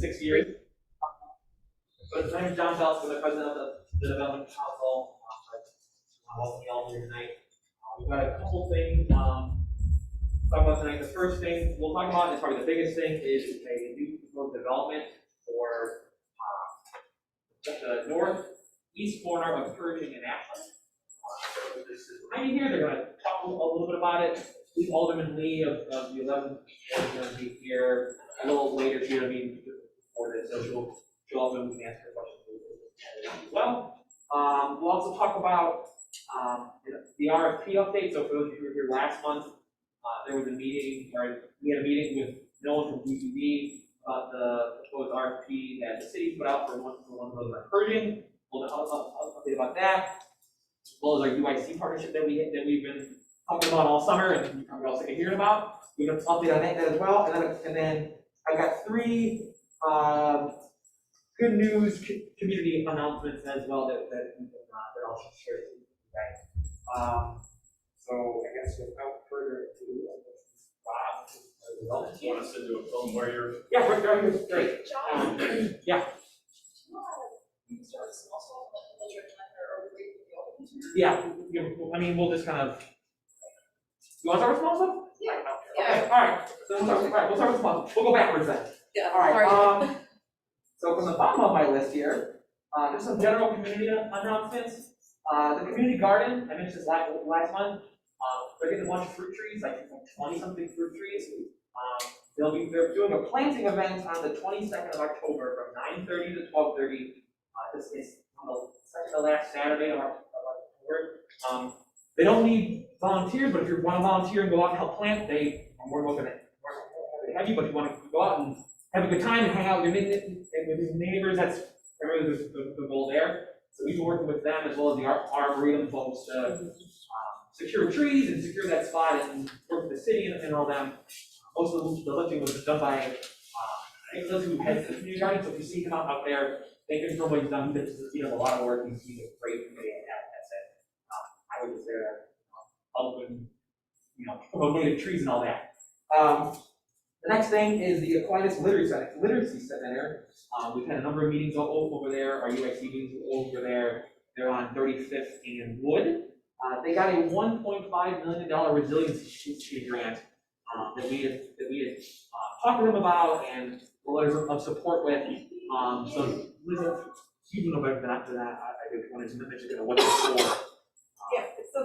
6 years. But my name is John Belsko, the president of the Development Council. I welcome you all here tonight. We've got a couple things to talk about tonight. The first thing we'll talk about, is probably the biggest thing, is a new development for the northeast corner of Pershing and Ashland. This is behind me here. They're going to talk a little bit about it. Alderman Lee of the 11th is going to be here a little later. She's going to be before this, so she'll also answer questions as well. We'll also talk about the RFP update. So for those of you who were here last month, there was a meeting, or we had a meeting with no one from DPD about the proposed RFP that the city put out for one of those Pershing. We'll update about that, as well as our UIC partnership that we've been talking about all summer, and you're probably all sick of hearing about. We're going to update on that as well, and then I've got 3 good news community announcements as well that I'll share with you guys. So I guess without further ado, Rob, you want us to do a film where you're? Yeah, right, great. Yeah. Yeah, I mean, we'll just kind of. You want to start with small stuff? Yeah. Okay, all right. So we'll start with small. We'll go backwards then. Yeah. All right. So from the bottom of my list here, there's some general community announcements. The community garden, I mentioned this last month. They're getting a bunch of fruit trees, like 20-something fruit trees. They're doing a planting event on the 22nd of October from 9:30 to 12:30. It's on the second to last Saturday of October. They don't need volunteers, but if you want to volunteer and go out and help plant, they are more than welcome to have you. But if you want to go out and have a good time and hang out with your neighbors, that's really the goal there. So we've been working with them as well as the Arboretum folks to secure trees and secure that spot and work with the city and all them. Most of the lifting was done by Nicholas, who heads the community garden. So if you see him out there, thank him for what he's done. He does a lot of work. He's a great committee and that's it. I was just there to help him, promote native trees and all that. The next thing is the Aquinas Literacy Center. We've had a number of meetings over there. Our UIC meetings over there. They're on 35th and Wood. They got a $1.5 million resiliency grant that we had talked to them about and a letter of support with. So Liz, you know better than that. I just wanted to mention what it's for. Yeah. So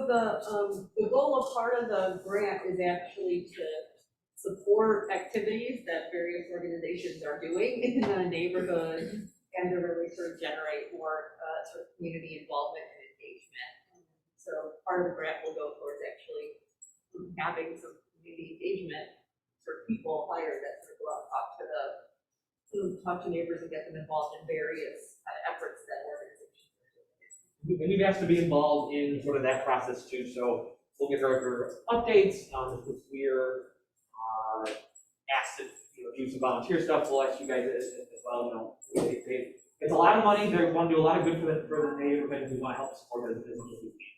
the goal of part of the grant is actually to support activities that various organizations are doing in the neighborhood and to really sort of generate more sort of community involvement and engagement. So part of the grant will go towards actually having some community engagement for people hired that sort of go out and talk to neighbors and get them involved in various efforts that organizations are doing. And we've asked to be involved in sort of that process too. So we'll get her updates. If we're asked to do some volunteer stuff, we'll ask you guys as well. It's a lot of money. They want to do a lot of good for the neighborhood, and we want to help support it as much as we can.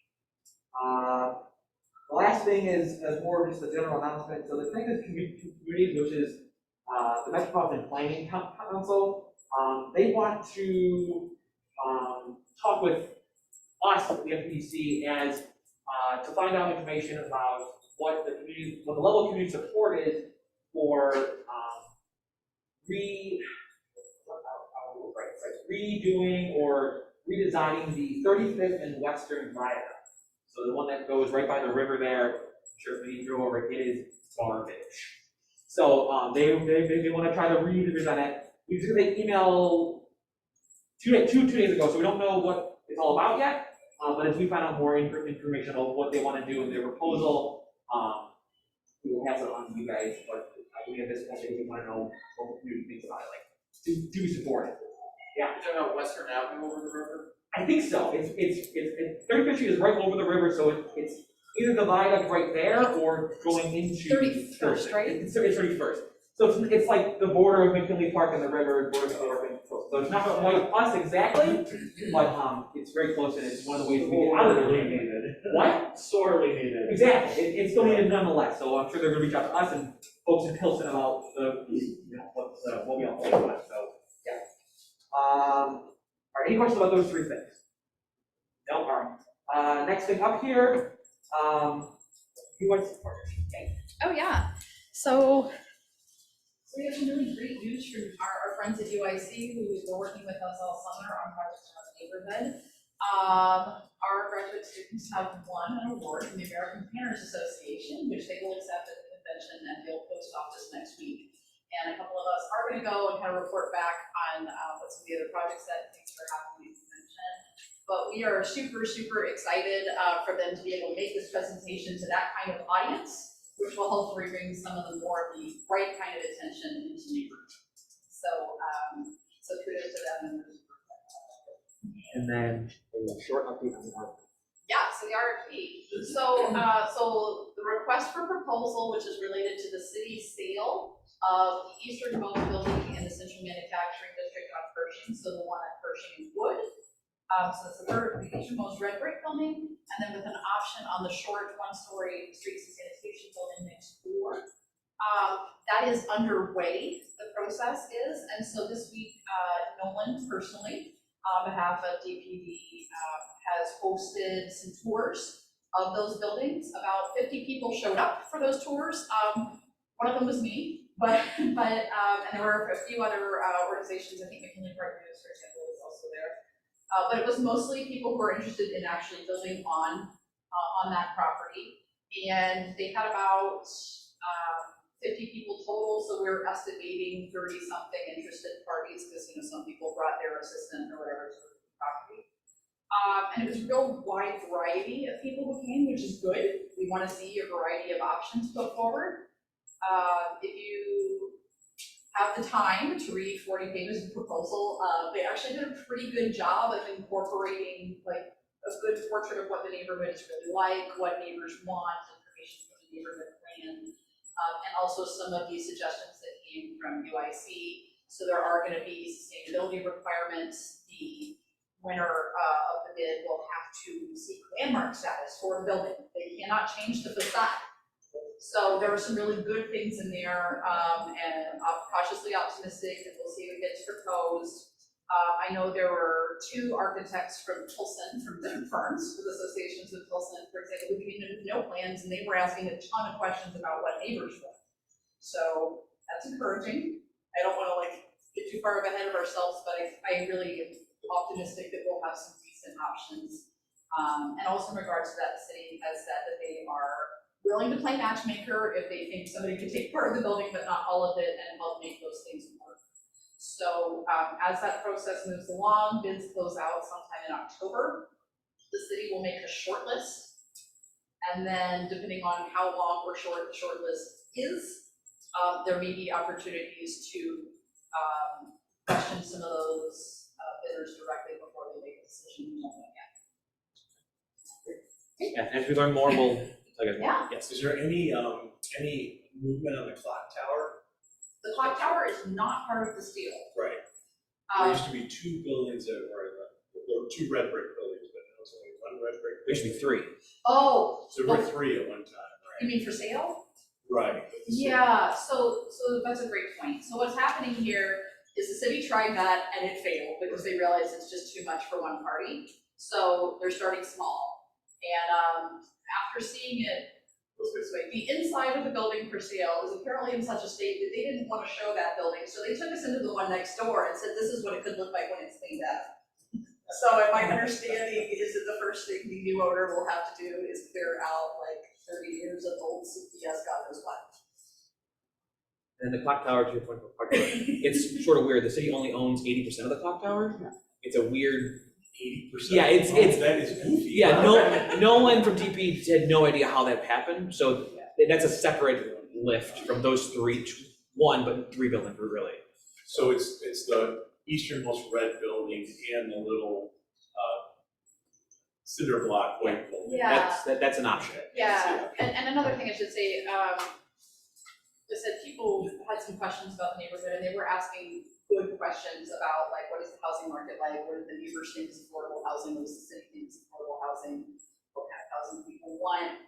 The last thing is more just a general announcement. So the thing is communities, which is the Metropolitan Planning Council, they want to talk with us, the MPC, as to find out information about what the level of community support is for redoing or redesigning the 35th and Western Viaduct. So the one that goes right by the river there. I'm sure if you drove over it is garbage. So they want to try to redesign it. We took the email two days ago, so we don't know what it's all about yet. But as we find out more information about what they want to do in their proposal, we will pass it on to you guys. But I think at this point, we want to know what the community thinks about it. Like, do we support it? Yeah. You're talking about Western Avenue over the river? I think so. It's 35th Street is right over the river, so it's either the viaduct right there or going into 31st, right? It's 31st. So it's like the border of McKinley Park and the river, so it's not quite us exactly, but it's very close, and it's one of the ways we get out of there. Needed. What? Sorely needed. Exactly. It's still needed nonetheless. So I'm sure they're going to reach out to us and folks in Pilsen about what we all think about it. So any questions about those three things? No, all right. Next thing up here, you want to support it? Okay. Oh, yeah. So we have some really great news from our friends at UIC who were working with us all summer on projects around the neighborhood. Our graduate students have won an award from the American Planners Association, which they will accept at the convention at the old post office next week. And a couple of us are going to go and kind of report back on what some of the other projects that things are happening at the convention. But we are super, super excited for them to be able to make this presentation to that kind of audience, which will hopefully bring some of the more of the right kind of attention into neighborhoods. So, so kudos to them. And then a short update on the RFP. Yeah, so the RFP. So the request for proposal, which is related to the city's sale of the Eastern Most Building and the Central Manufacturing District on Pershing, so the one at Pershing Wood. So it's the easternmost red brick building, and then with an option on the short one-story streets and sanitation building next door. That is underway, the process is, and so this week, Nolan personally, on behalf of DPD, has hosted some tours of those buildings. About 50 people showed up for those tours. One of them was me, but and there were a few other organizations. I think McKinley, for example, was also there. But it was mostly people who are interested in actually building on that property. And they had about 50 people total, so we were estimating 30-something interested parties, because some people brought their assistant or whatever to the property. And it was a real wide variety of people who came, which is good. We want to see a variety of options put forward. If you have the time to read 40 pages of proposal, they actually did a pretty good job of incorporating like a good portrait of what the neighborhood is really like, what neighbors want, information from the neighborhood plan, and also some of the suggestions that came from UIC. So there are going to be sustainability requirements. The winner of the bid will have to seek landmark status for the building. They cannot change the facade. So there are some really good things in there, and I'm cautiously optimistic that we'll see what gets proposed. I know there were 2 architects from Tilson, from different firms, with associations with Tilson, for example, who came in with no plans, and they were asking a ton of questions about what neighbors want. So that's encouraging. I don't want to get too far ahead of ourselves, but I really am optimistic that we'll have some decent options. And also in regards to that, the city has said that they are willing to play matchmaker if they think somebody could take part of the building, but not all of it, and help make those things work. So as that process moves along, bids close out sometime in October. The city will make a short list, and then depending on how long or short the short list is, there may be opportunities to question some of those bidders directly before they make a decision. Yeah, as we learn more, we'll tell you guys more. Yeah. Yes. Is there any movement on the clock tower? The clock tower is not part of this deal. Right. There used to be 2 buildings that were, there were 2 red brick buildings, but now it's only 1 red brick. There should be 3. Oh, So there were 3 at one time, you right? mean for sale? Right. Yeah, so that's a great point. So what's happening here is the city tried that and it failed because they realized it's just too much for one party. So they're starting small. And after seeing it, let's put it this way, the inside of the building for sale is apparently in such a state that they didn't want to show that building. So they took us into the one next door and said, this is what it could look like when it's cleaned up. So my understanding is that the first thing the new owner will have to do is clear out 30 years of old CPS gutters left. And the clock tower, to your point, it's sort of weird. The city only owns 80% of the clock tower. Yeah. It's a weird. 80%. Yeah, it's that is goofy. Yeah, no one from DP had no idea how that happened. So that's a separate lift from those 3, 1, but 3 buildings really. So it's the easternmost red building and the little cinder block white building. Yeah. That's an option. Yeah, and another thing I should say, I said people had some questions about the neighborhood, and they were asking good questions about what is the housing market like, what do the neighbors think is affordable housing, what does the city think is affordable housing, what kind of housing people want.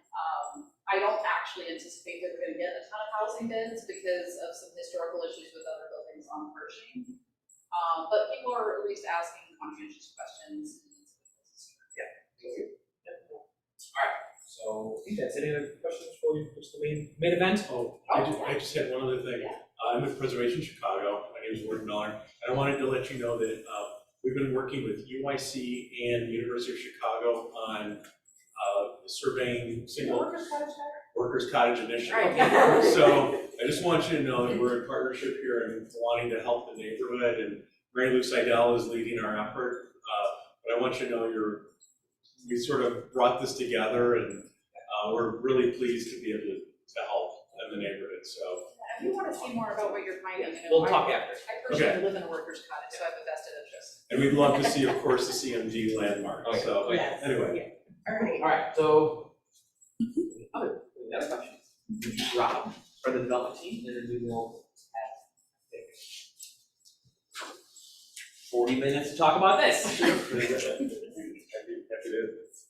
I don't actually anticipate that we're going to get a ton of housing bids because of some historical issues with other buildings on Pershing. But people are at least asking want to answer some questions. So, I think that's it. Any other questions for you, just the main event? Oh, I just had one other thing. I'm with Preservation Chicago. My name is Ward Miller. And I wanted to let you know that we've been working with UIC and University of Chicago on surveying single workers' cottage initiative. Right. So I just want you to know that we're in partnership here and wanting to help the neighborhood. And Mary Lou Seidel is leading our effort. But I want you to know we sort of brought this together, and we're really pleased to be able to help in the neighborhood. So. If you want to see more about what you're finding, We'll talk after. I personally live in a workers' cottage, so I have a vested interest. And we'd love to see, of course, the CMG landmark. Okay. So Yes. anyway. Alright. All right, so, other questions? Rob, for the development team, and then we will have 40 minutes to talk about this.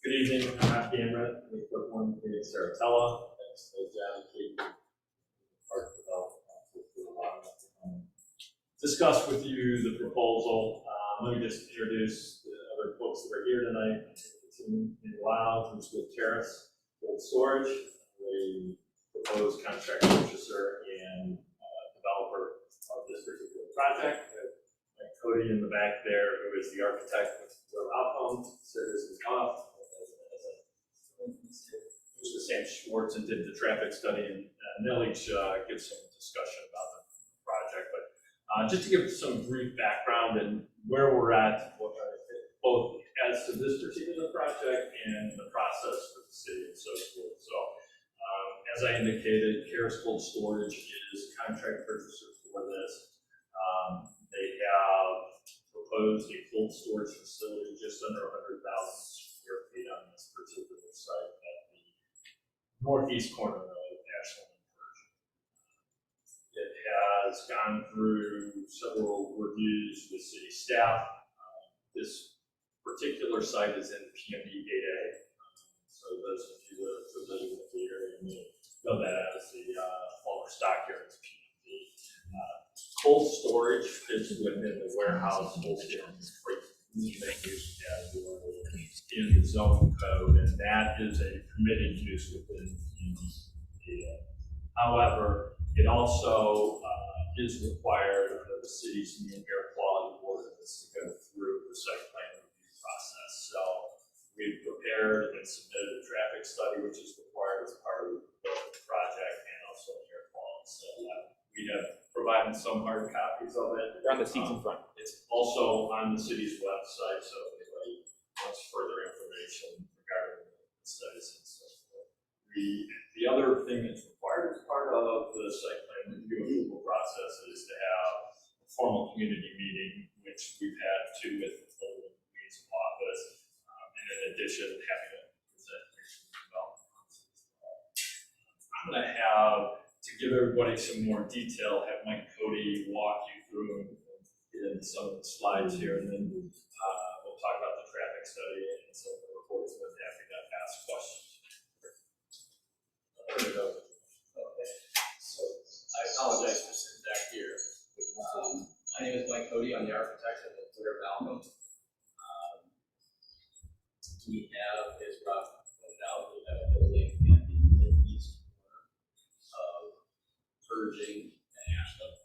Good evening, I'm Matt Gamrett, I'm the clerk one in Saratella, that's the John Key Park Development. Discuss with you the proposal. Let me just introduce the other folks that are here tonight. The team in Loud, who's with Terrace Cold Storage, the proposed contract purchaser and developer of this particular project. And Cody in the back there, who is the architect with Real Outcomes, services off. Mr. Sam Schwartz and did the traffic study, and they'll each give some discussion about the project. But just to give some brief background and where we're at, both as to this particular project and the process for the city and so forth. So as I indicated, Karis Cold Storage is contract purchaser for this. They have proposed a cold storage facility just under 100,000 square feet on this particular site at the northeast corner of Ashland Ave. It has gone through several reviews with city staff. This particular site is in PMD 8A. So those of you that are familiar with the area may know that as the former stockyards PMD. Cold storage fits within the warehouse wholesale freight use category in the zone code, and that is a permitted use within the However, it also is required under the city's new air quality ordinance to go through the site plan review process. So we've prepared and submitted a traffic study, which is required as part of the project, and also an air quality study. We have provided some hard copies of it. They're on the seats in front. It's also on the city's website, so if anybody wants further information regarding the studies and so forth. The other thing that's required as part of the site plan review approval process is to have a formal community meeting, which we've had two with the Golden Weeds office, and in addition, having a presentation development. I'm going to have, to give everybody some more detail, have Mike Cody walk you through and get into some of the slides here, and then we'll talk about the traffic study and some of the reports that have to ask questions. Okay, so I apologize for sitting back here. My name is Mike Cody, I'm the architect of the Clear Malcolm. We have, as Rob pointed out, we have a building in the northeast corner of Pershing and Ashland.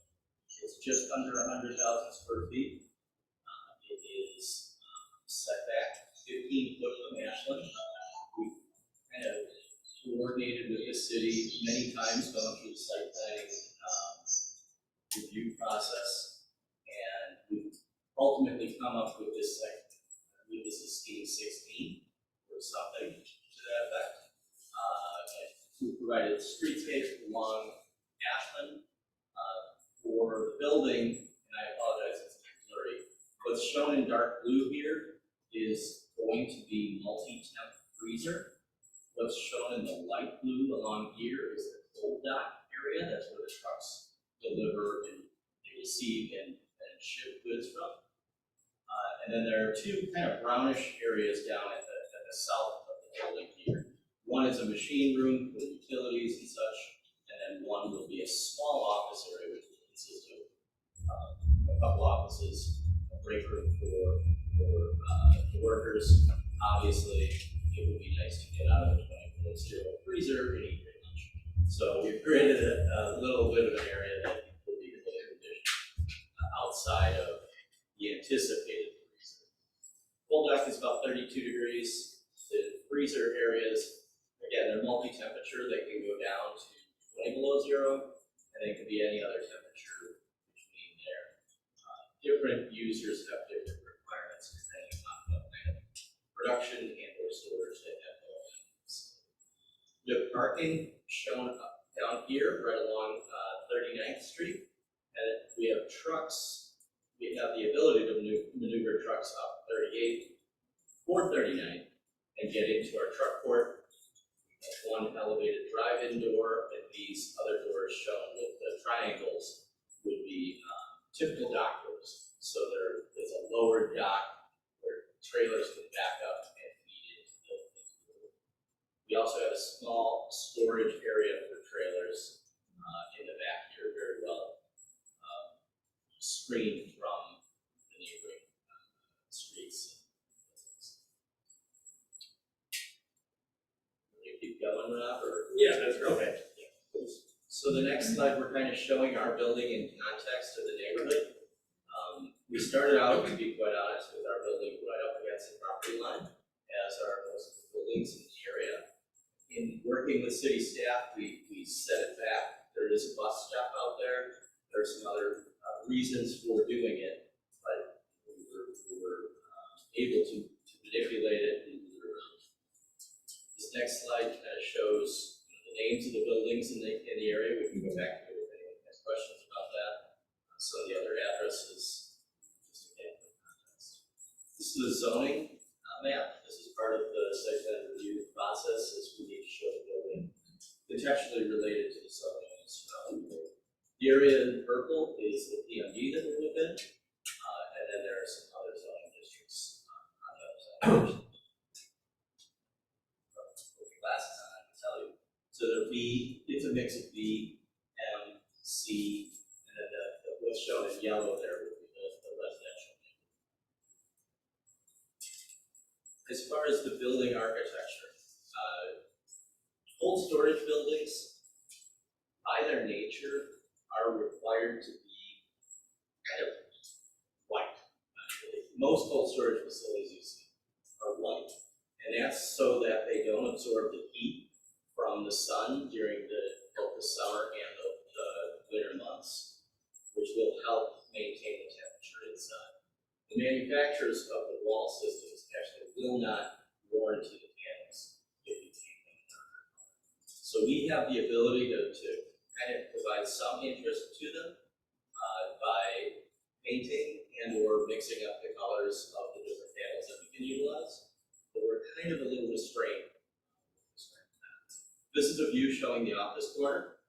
It's just under 100,000 square feet. It is set back 15 foot from Ashland. We kind of coordinated with the city many times, going through the site planning review process, and we've ultimately come up with this site. I believe this is scheme 16 or something to that effect. And we provided streetscape along Ashland for the building, and I apologize, it's blurry. What's shown in dark blue here is going to be multi-temp freezer. What's shown in the light blue along here is the cold dock area. That's where the trucks deliver and they receive and ship goods from. And then there are two kind of brownish areas down at the south of the building here. One is a machine room for utilities and such, and then one will be a small office area, which will consist of a couple offices, a break room for workers. Obviously, it would be nice to get out of the 20 below 0 freezer and eat very much. So we've created a little bit of an area that will be the condition outside of the anticipated freezer. Cold dock is about 32 degrees. The freezer areas, again, they're multi-temperature. They can go down to 20 below 0, and they can be any other temperature between there. Different users have different requirements depending on what kind of production and or storage they have going on. The parking shown up down here, right along 39th Street, and we have trucks. We have the ability to maneuver trucks up 38 or 39 and get into our truck port. One elevated drive-in door, and these other doors shown with the triangles would be typical dock doors. So there is a lower dock where trailers can back up and feed into the building. We also have a small storage area for trailers in the back here, very well screened from the neighboring streets. Will you keep going, Rob? Or? Yeah, that's right. Okay. So the next slide, we're kind of showing our building in context to the neighborhood. We started out, to be quite honest, with our building right up against the property line, as are most of the buildings in the area. In working with city staff, we set it back. There is a bus stop out there. There are some other reasons for doing it, but we were able to manipulate it. This next slide kind of shows the names of the buildings in the area. We can go back to it if anyone has questions about that. Some of the other addresses, just again for context. This is the zoning map. This is part of the site plan review process, as we need to show the building contextually related to the zoning and surrounding building. The area in purple is the PMD that we're within, and then there are some other zoning districts on the other side. Last time I can tell you. So the B, it's a mix of B, M, C, and then what's shown in yellow there would be the residential. As far as the building architecture, cold storage buildings, by their nature, are required to be kind of white. Most cold storage facilities you see are white, and that's so that they don't absorb the heat from the sun during both the summer and the winter months, which will help maintain the temperature inside. The manufacturers of the wall systems actually will not warranty the panels if you take them in darker color. So we have the ability to kind of provide some interest to them by painting and or mixing up the colors of the different panels that we can utilize. But we're kind of a little restrained. This is a view showing the office corner.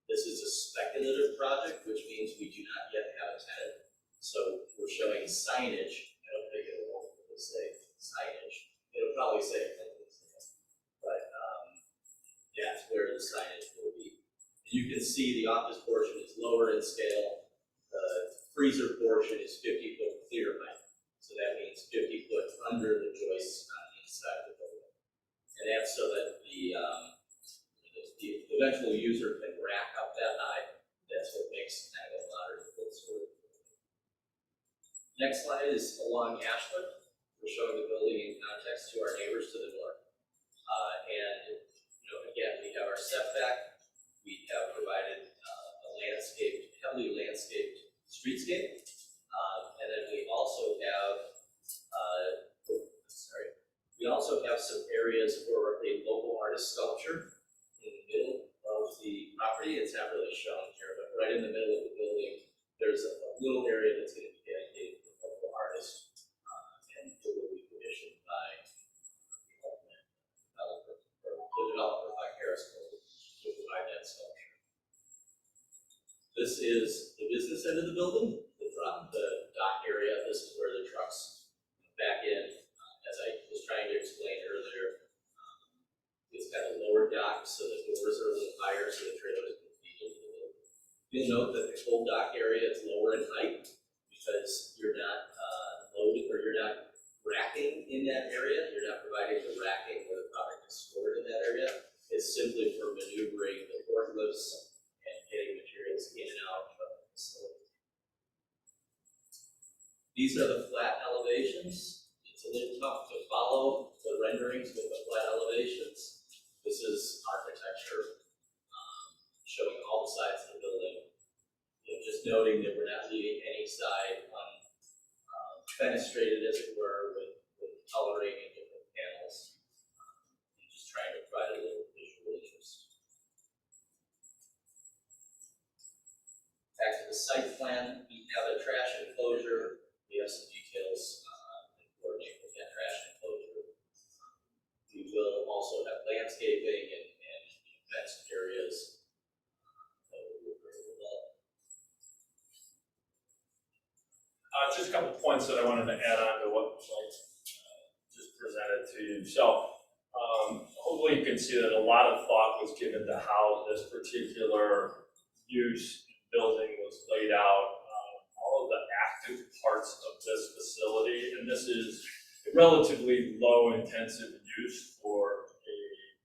This is a speculative project, which means we do not yet have a tenant. So we're showing signage. I don't think it will say signage. It'll probably say but that's where the signage will be. And you can see the office portion is lower in scale. The freezer portion is 50-foot clear height. So that means 50 foot under the joists on the inside of the building. And that's so that the eventual user can rack up that high. That's what makes kind of a modern cold storage. Next slide is along Ashland. We're showing the building in context to our neighbors to the north. And again, we have our setback. We have provided a heavily landscaped streetscape. And then we also have some areas for a local artist sculpture in the middle of the property. It's not really shown here, but right in the middle of the building, there's a little area that's going to be dedicated to the local artist, and it will be commissioned by the developer by Harris to provide that sculpture. This is the business end of the building, the dock area. This is where the trucks back in. As I was trying to explain earlier, it's got a lower dock, so the doors are a little higher, so the trailers can feed into the building. You'll note that the cold dock area is lower in height because you're not loading or you're not These are the flat elevations. It's a little tough to follow the renderings with the flat elevations. This is architecture showing all the sides of the building. Just noting that we're not leaving any side fenestrated, as it were, with coloring and different panels. Just trying to provide a little visual interest. Back to the site plan, we have a trash enclosure. We have some details that coordinate with that trash enclosure. We will also have landscaping and fenced areas that will develop. Just a couple of points that I wanted to add on to what Mike just presented to you. So hopefully you can see that a lot of thought was given to how this particular use building was laid out, all of the active parts of this facility, and this is a relatively low intensive use for a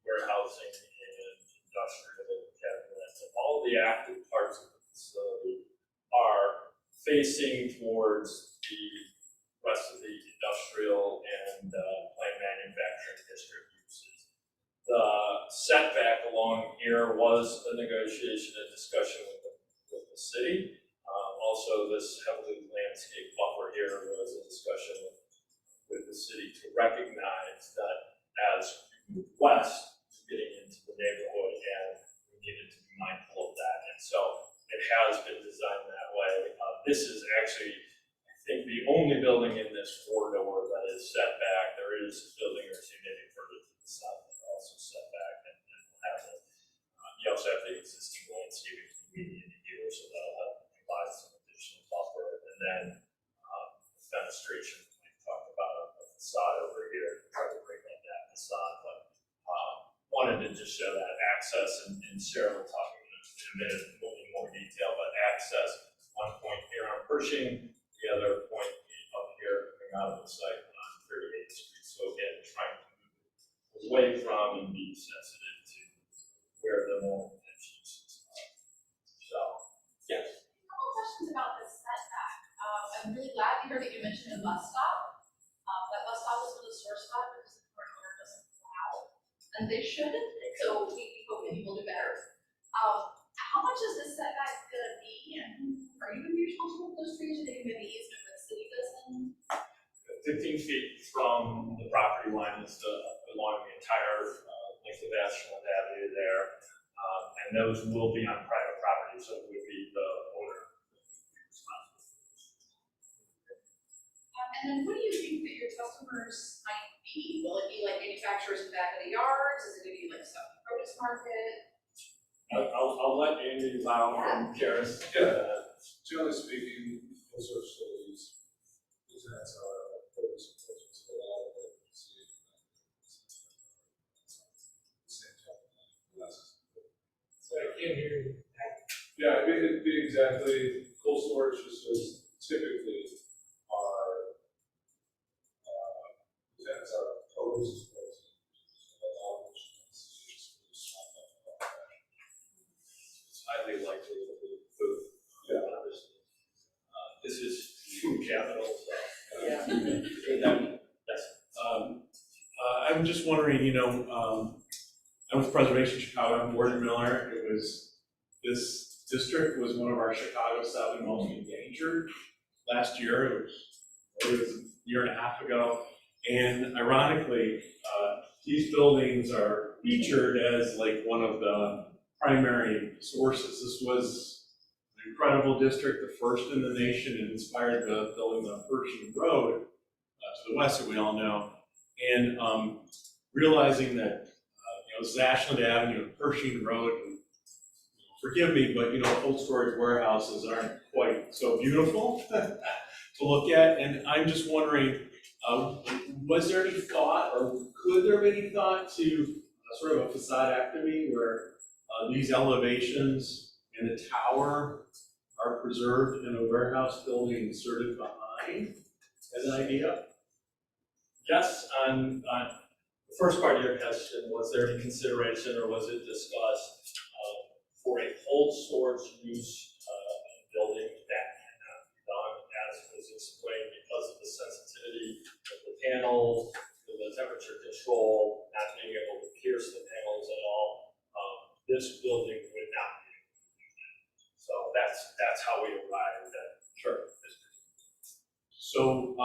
warehousing and industrial cabinets. And all of the active parts of the facility are facing towards the rest of the industrial and light manufacturing district uses. The setback along here was a negotiation and discussion with the city. Also, this heavily landscaped buffer here was a discussion with the city to recognize that as we move west, getting into the neighborhood, and we needed to be mindful of that. And so it has been designed that way. This is actually, I think, the only building in this corridor that is set back. There is a building or two maybe further to the south that are also set back, and we'll have it. You also have the existing landscaping median here, so that'll help provide some additional buffer. And then fenestration, we talked about a facade over here, try to bring up that facade, but wanted to just show that access, and Sarah will talk in a minute in more detail, but access, one point here on Pershing, the other point up here coming out of the site on 38th Street. So again, trying to move away from and be sensitive to where the more intentions are. So, yes. A couple questions about this setback. I'm really glad to hear that you mentioned a bus stop. That bus stop is for the source spot because the current owner doesn't allow, and they should. So we hope that you will do better. How much is this setback gonna be, and are you gonna be responsible for those trees, or are they gonna be easement where the city doesn't? 15 feet from the property line is along the entire length of Ashland Ave there. And those will be on private property, so it would be the owner responsible. And then what do you think that your customers might be? Will it be like manufacturers in the back of the yards? Is it gonna be like some produce market? I'll let Amy Lau and Karis. Generally speaking, those sort of facilities, presents our purpose and purpose for a lot of it. Same type of classes. So I can't hear you. Yeah, it'd be exactly, cold storage is typically our, presents our purpose. Highly likely to be food. Yeah. This is food capital, so. Yeah. I'm just wondering, I was Preservation Chicago, I'm Gordon Miller. This district was one of our Chicago 7 most endangered last year. It was a year and a half ago. And ironically, these buildings are featured as like one of the primary sources. This was an incredible district, the first in the nation, and inspired the building on Pershing Road to the west that we all know. And realizing that, this is Ashland Avenue and Pershing Road, and forgive me, but cold storage warehouses aren't quite so beautiful to look at. And I'm just wondering, was there any thought, or could there be any thought to sort of a facadectomy where these elevations and the tower are preserved in a warehouse building inserted behind as an idea? Yes, on the first part of your question, was there any consideration or was it discussed for a cold storage use building that cannot be done, as was explained, panels, the temperature control, not being able to pierce the panels at all, this building would not be able to do that. So that's how we arrived at. Sure. So,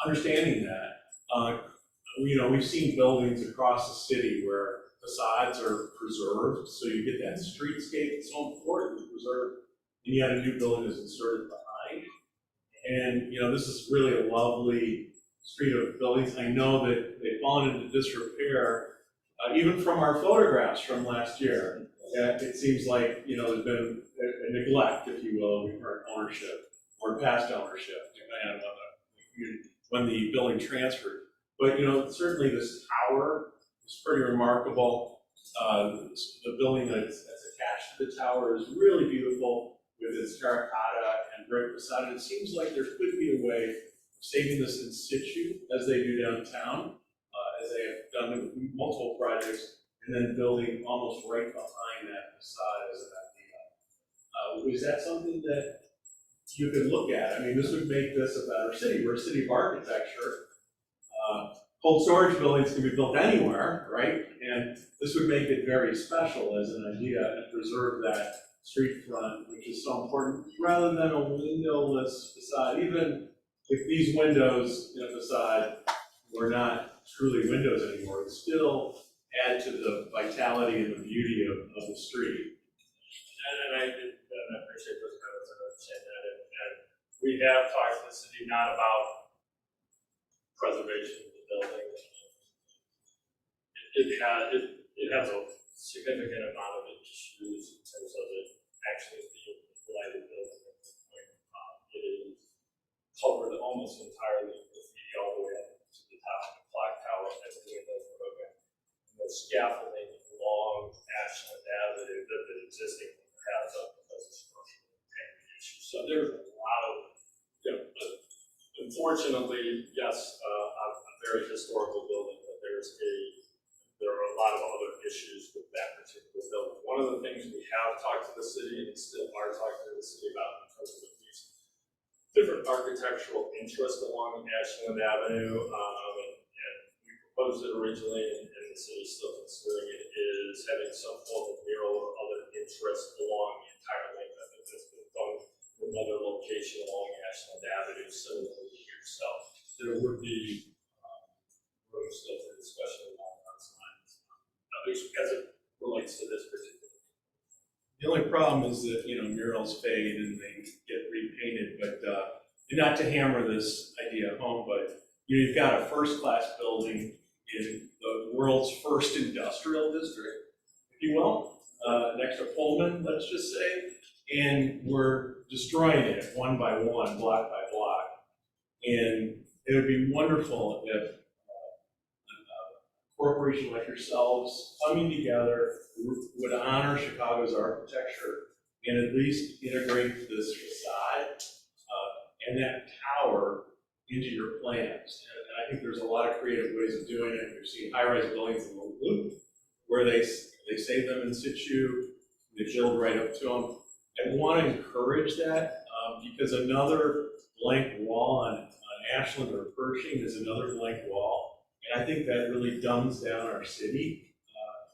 understanding that, we've seen buildings across the city where facades are preserved, so you get that streetscape. It's so important to preserve, and yet a new building is inserted behind. And, this is really a lovely street of buildings. I know that they've fallen into disrepair, even from our photographs from last year. It seems like, there's been a neglect, if you will, of current ownership or past ownership, depending on when the building transferred. But, certainly this tower is pretty remarkable. The building that's attached to the tower is really beautiful with its terracotta and brick facade. And it seems like there could be a way of saving this in situ, as they do downtown, as they have done with multiple projects, and then building almost right behind that facade as an idea. Is that something that you could look at? I mean, this would make this a better city. We're a city of architecture. Cold storage buildings can be built anywhere, right? And this would make it very special as an idea and preserve that street front, which is so important, rather than a windowless facade. Even if these windows in a facade were not truly windows anymore, it still add to the vitality and the beauty of the street. And I appreciate those comments, I understand that, and we have talked to the city not about preservation of the building. It has a significant amount of issues in terms of it actually being a blighted building at this point. It is covered almost entirely with graffiti all the way up to the top of the clock tower and the windows broken. And the scaffolding along Ashland Ave that the existing has up because of structural issues. So there's a lot of, but unfortunately, yes, a very historical building, but there are a lot of other issues with that particular building. One of the things we have talked to the city and still are talking to the city about because of these different architectural interests along Ashland Avenue, and we proposed it originally, and the city's still considering it, is having some form of mural or other interest along the entire length of it that's been done in another location along Ashland Avenue, similarly here. So there would be room still for discussion along those lines, at least as it relates to this particular. The only problem is that, murals fade and they get repainted, but not to hammer this idea home, but you've got a first-class building in the world's first industrial district, if you will, next to Pullman, let's just say, and we're destroying it one by one, block by block. And it would be wonderful if a corporation like yourselves coming together would honor Chicago's architecture and at least integrate this facade and that tower into your plans. And I think there's a lot of creative ways of doing it. We've seen high-rise buildings in the loop where they save them in situ, they build right up to them. I want to encourage that because another blank wall on Ashland or Pershing is another blank wall. And I think that really dumbs down our city,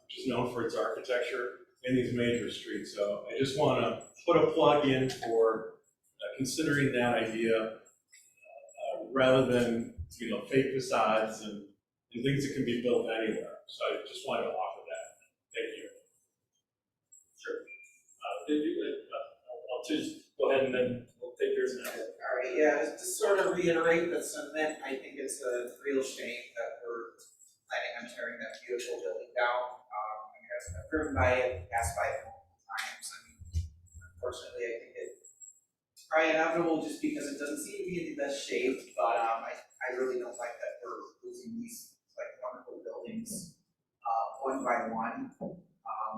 which is known for its architecture in these major streets. So I just want to put a plug in for considering that idea rather than, fake facades and things that can be built anywhere. So I just wanted to offer that. Thank you. Sure. I'll just go ahead and then we'll take yours now. All right, yeah, just to sort of reiterate the sentiment, I think it's a real shame that we're planning on tearing that beautiful building down. I've driven by it, passed by it multiple times. I mean, unfortunately, I think it's probably inevitable just because it doesn't seem to be in the best shape, but I really don't like that we're losing these wonderful buildings one by one,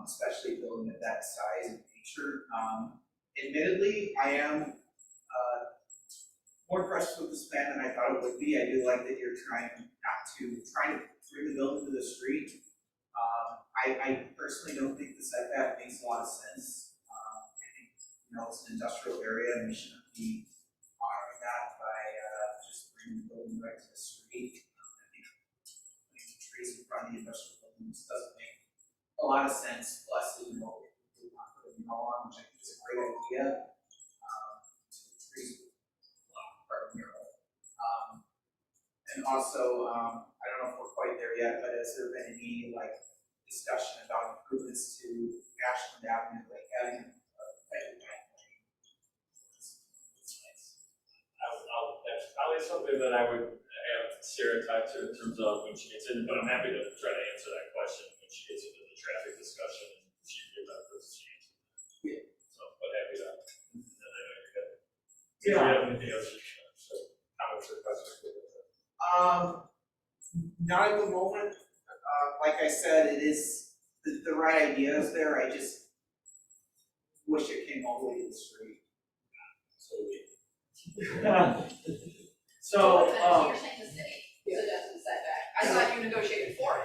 especially a building of that size and nature. Admittedly, I am more impressed with this plan than I thought it would be. I do like that you're trying to bring the building to the street. I personally don't think the setback makes a lot of sense. I think, it's an industrial area and we shouldn't be honoring that by just bringing the building right to the street. the industrial buildings doesn't make a lot of sense, plus, you know, we want to put a mural on, which I think is a great idea. To increase carbon mural. And also, I don't know if we're quite there yet, but has there been any like discussion about improvements to Ashland Avenue, like adding a better bike lane? That's probably something that I would have Sarah talk to in terms of when she gets in, but I'm happy to try to answer that question when she gets into the traffic discussion and she can give that first chance. Yeah. So, but happy to, and I know you're good. Do Yeah. you have anything else, so, comments or questions? Not at the moment. Like I said, it is, the right idea is there, I just wish it came all the way to the street. So, You're saying the city suggested setback, I thought you negotiated for it.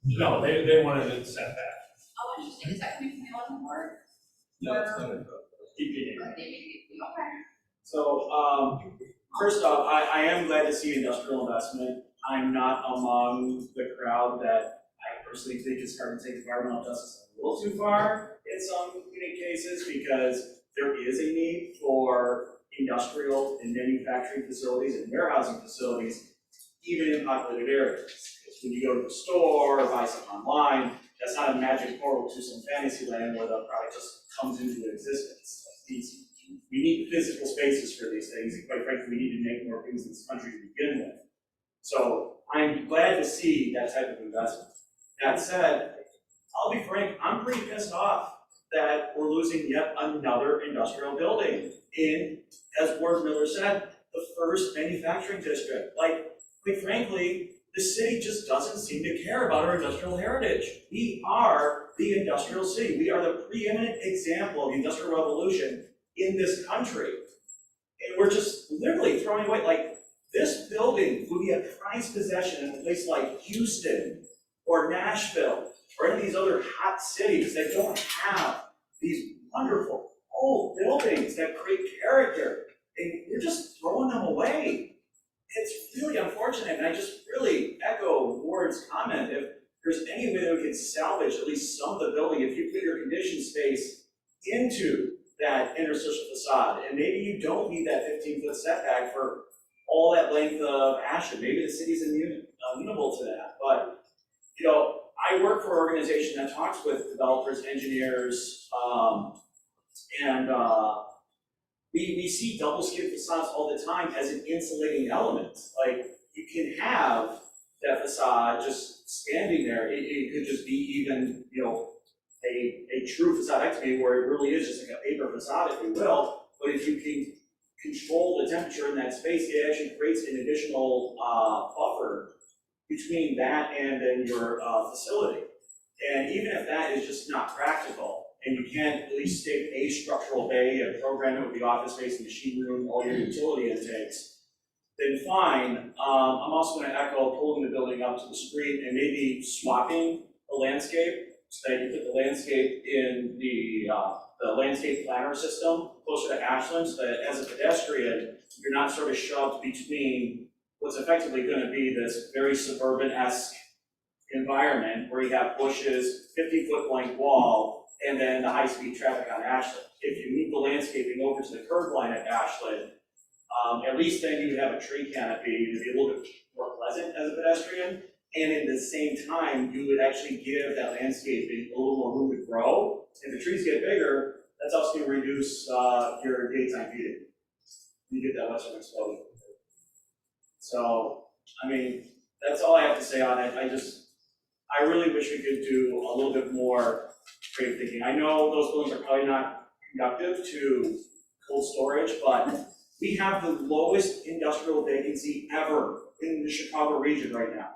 No, they wanted it set back. Oh, interesting, is that coming from the 11th ward? No, it's not. EPA. Or maybe, okay. So, first off, I am glad to see industrial investment. I'm not among the crowd that I personally think is starting to take environmental justice a little too far in some unique cases, because there is a need for industrial and manufacturing facilities and warehousing facilities, even in populated areas. Because when you go to the store or buy something online, that's not a magic portal to some fantasy land where the product just comes into existence. We need physical spaces for these things, and quite frankly, we need to make more things in this country to begin with. So I'm glad to see that type of investment. That said, I'll be frank, I'm pretty pissed off that we're losing yet another industrial building in, as Ward Miller said, the first manufacturing district. Like, quite frankly, the city just doesn't seem to care about our industrial heritage. We are the industrial city. We are the preeminent example of the industrial revolution in this country. And we're just literally throwing away, like, this building would be a prized possession in a place like Houston or Nashville or any of these other hot cities that don't have these wonderful old buildings that create character. And we're just throwing them away. It's really unfortunate, and I just really echo Ward's comment. If there's any way that we can salvage at least some of the building, if you put your conditioned space into that interstitial facade, and maybe you don't need that 15-foot setback for all that length of Ashland. Maybe the city's amenable to that. But, you know, I work for an organization that talks with developers, engineers, and we see double skin facades all the time as an insulating element. Like, you can have that facade just standing there. It could just be even, you know, a true facade where it really is just like a paper facade, if you will. But if you can control the temperature in that space, it actually creates an additional buffer between that and then your facility. And even if that is just not practical, and you can't at least stick a structural bay and program it with the office space, the machine room, all your utility intakes, then fine. I'm also going to echo pulling the building up to the street and maybe swapping the landscape so that you put the landscape in the landscape planner system closer to Ashland, so that as a pedestrian, you're not sort of shoved between what's effectively going to be this very suburban-esque environment where you have bushes, 50-foot blank wall, and then the high-speed traffic on Ashland. If you move the landscaping over to the curb line at Ashland, at least then you would have a tree canopy to be a little bit more pleasant as a pedestrian, and at the same time, you would actually give that landscaping a little more room to grow. If the trees get bigger, that's also going to reduce your daytime heating. You get that western exposure. So, I mean, that's all I have to say on it. I really wish we could do a little bit more creative thinking. I know those buildings are probably not conductive to cold storage, but we have the lowest industrial vacancy ever in the Chicago region right now.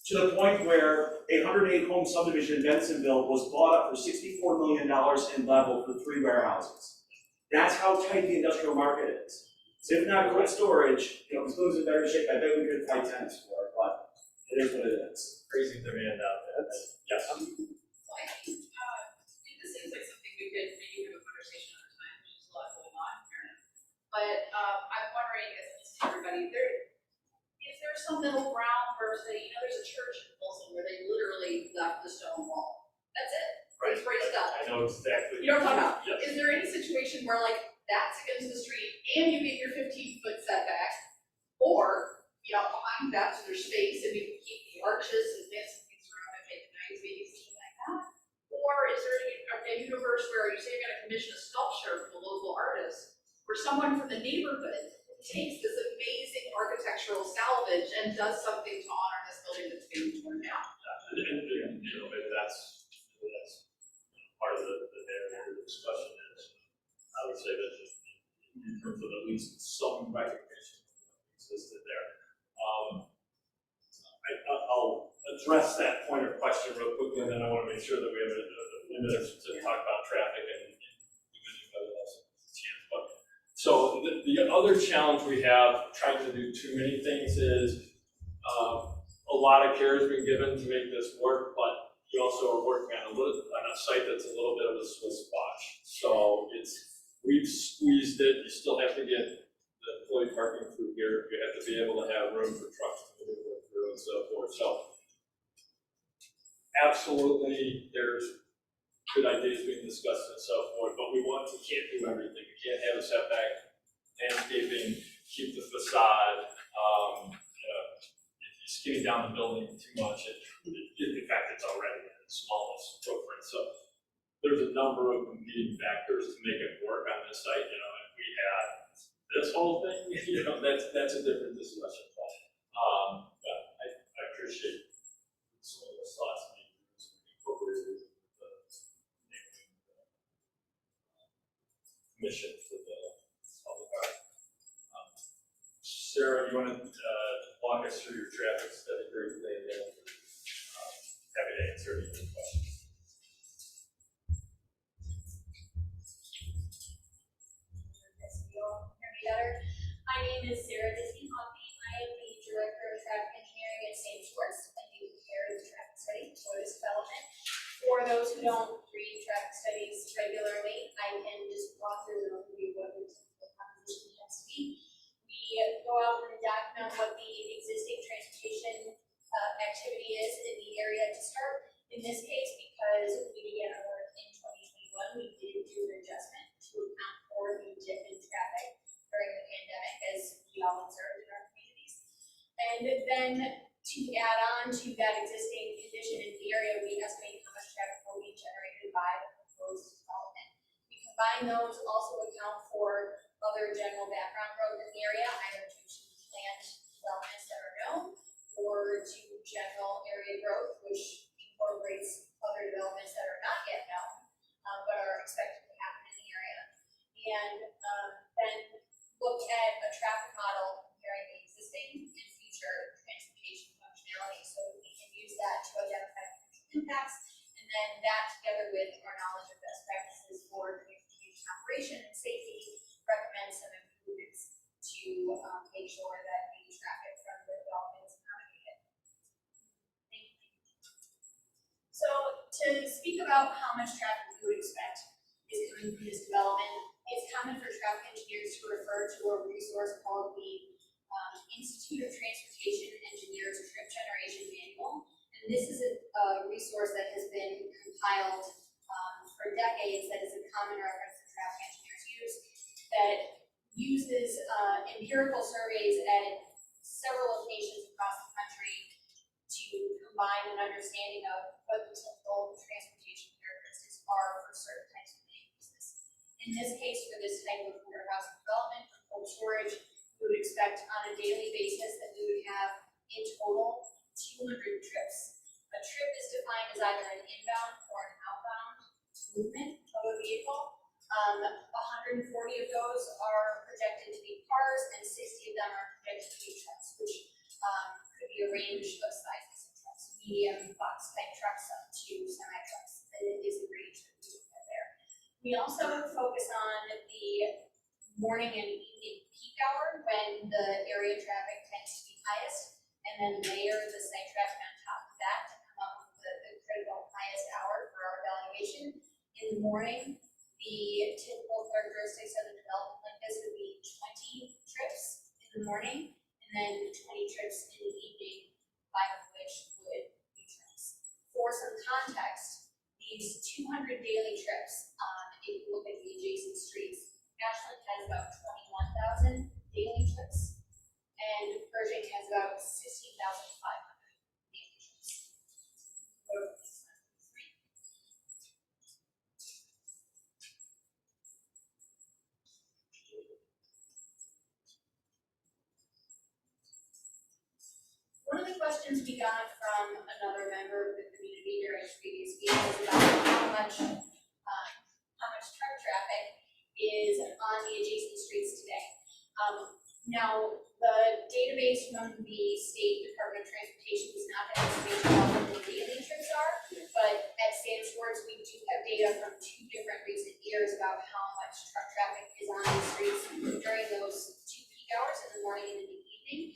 To the point where a 108-home subdivision in Bensonville was bought up for $64 million and leveled for 3 warehouses. That's how tight the industrial market is. So if not cold storage, you know, if the building's in better shape, I bet we could find tenants for it, but it is what it is. Crazy demand out there. Yes. So I think, this seems like something we could maybe have a conversation another time, there's just a lot going on here. But, I'm wondering, as I listen to everybody, is there some middle ground where, say, there's a church in Wilson where they literally left the stone wall. That's it. It's raised up. I know exactly. You know what I'm talking about? Yes. Is there any situation where like that's against the street and you get your 15-foot setback? Or, behind that, so there's space and you can keep the arches and fence and things around and make it nice, maybe something like that? Or is there a universe where you say you're gonna commission a sculpture from a local artist, where someone from the neighborhood takes this amazing architectural salvage and does something to honor this building that's being torn down? And maybe that's part of the narrative discussion is, I would say that in terms of at least some recognition existed there. I'll address that point of question real quickly, and then I want to make sure that we have a minute to talk about traffic and give anybody else a chance. But so the other challenge we have trying to do too many things is a lot of care has been given to make this work, but we also are working on a site that's a little bit of a Swiss watch. So we've squeezed it. You still have to get the employee parking through here. You have to be able to have room for trucks to move through and so forth. So absolutely, there's good ideas being discussed and so forth, but we can't do everything. We can't have a setback, landscaping, keep the facade. If you're skinny down the building too much, in fact, it's already in its smallest footprint. So there's a number of competing factors to make it work on this site. If we had this whole thing, that's a different discussion. But I appreciate some of those thoughts being incorporated in the neighboring commission for the public art. Sarah, you want to walk us through your traffic study briefly, and then happy to answer any questions. My name is Sarah Disney-Hoppy. I am the Director of Traffic Engineering at St. Schwartz, and do prepare the traffic study for this development. For those who don't read traffic studies regularly, I can just walk through an overview of what the composition has to be. We go out and document what the existing transportation activity is in the area to start. In this case, because we began our work in 2021, we did do an adjustment to account for the dip in traffic during the pandemic, as we all observed in our communities. And then to add on to that existing condition in the area, we estimate how much traffic will be generated by the proposed development. We combine those, also account for other general background growth in the area, either due to planned developments that are known, or to general area growth, which incorporates other developments that are not yet known, but are expected to happen in the area. And then look at a traffic model comparing the existing and future transportation functionality, so we can use that to identify potential impacts, and then that together with our knowledge of best practices for transportation operation and safety, recommend some improvements to make sure that the traffic from the development is accommodated. Thank you. So to speak about how much traffic we would expect is coming from this development, it's common for traffic engineers to refer to a resource called the Institute of Transportation Engineers Trip Generation Manual. And this is a resource that has been compiled for decades, that is a common reference that traffic engineers use, that uses empirical surveys at several locations across the country to combine an understanding of what the typical transportation characteristics are for certain types of vehicles. In this case, for this type of warehouse development for cold storage, we would expect on a daily basis that we would have in total 200 trips. A trip is defined as either an inbound or an outbound movement of a vehicle. 140 of those are projected to be cars, and 60 of them are projected to be trucks, which could be a range of sizes of trucks, medium box type trucks up to semi trucks. It is a range that we look at there. We also focus on the morning and evening peak hour when the area traffic tends to be highest, and then layer the site traffic on top of that to come up with the critical highest hour for our evaluation. In the morning, the typical characteristics of a development like this would be 20 trips in the morning, and then 20 trips in the evening, 5 of which would be trips. For some context, these 200 daily trips, if you look at the adjacent streets, Ashland has about 21,000 daily trips, and Pershing has about 16,500 daily trips. One of the questions we got from another member of the community during previous meetings was about how much truck traffic is on the adjacent streets today. Now, the database from the State Department of Transportation does not have information about what the daily trips are, but at Sam Schwartz, we do have data from 2 different recent years about how much truck traffic is on the streets during those 2 peak hours in the morning and in the evening.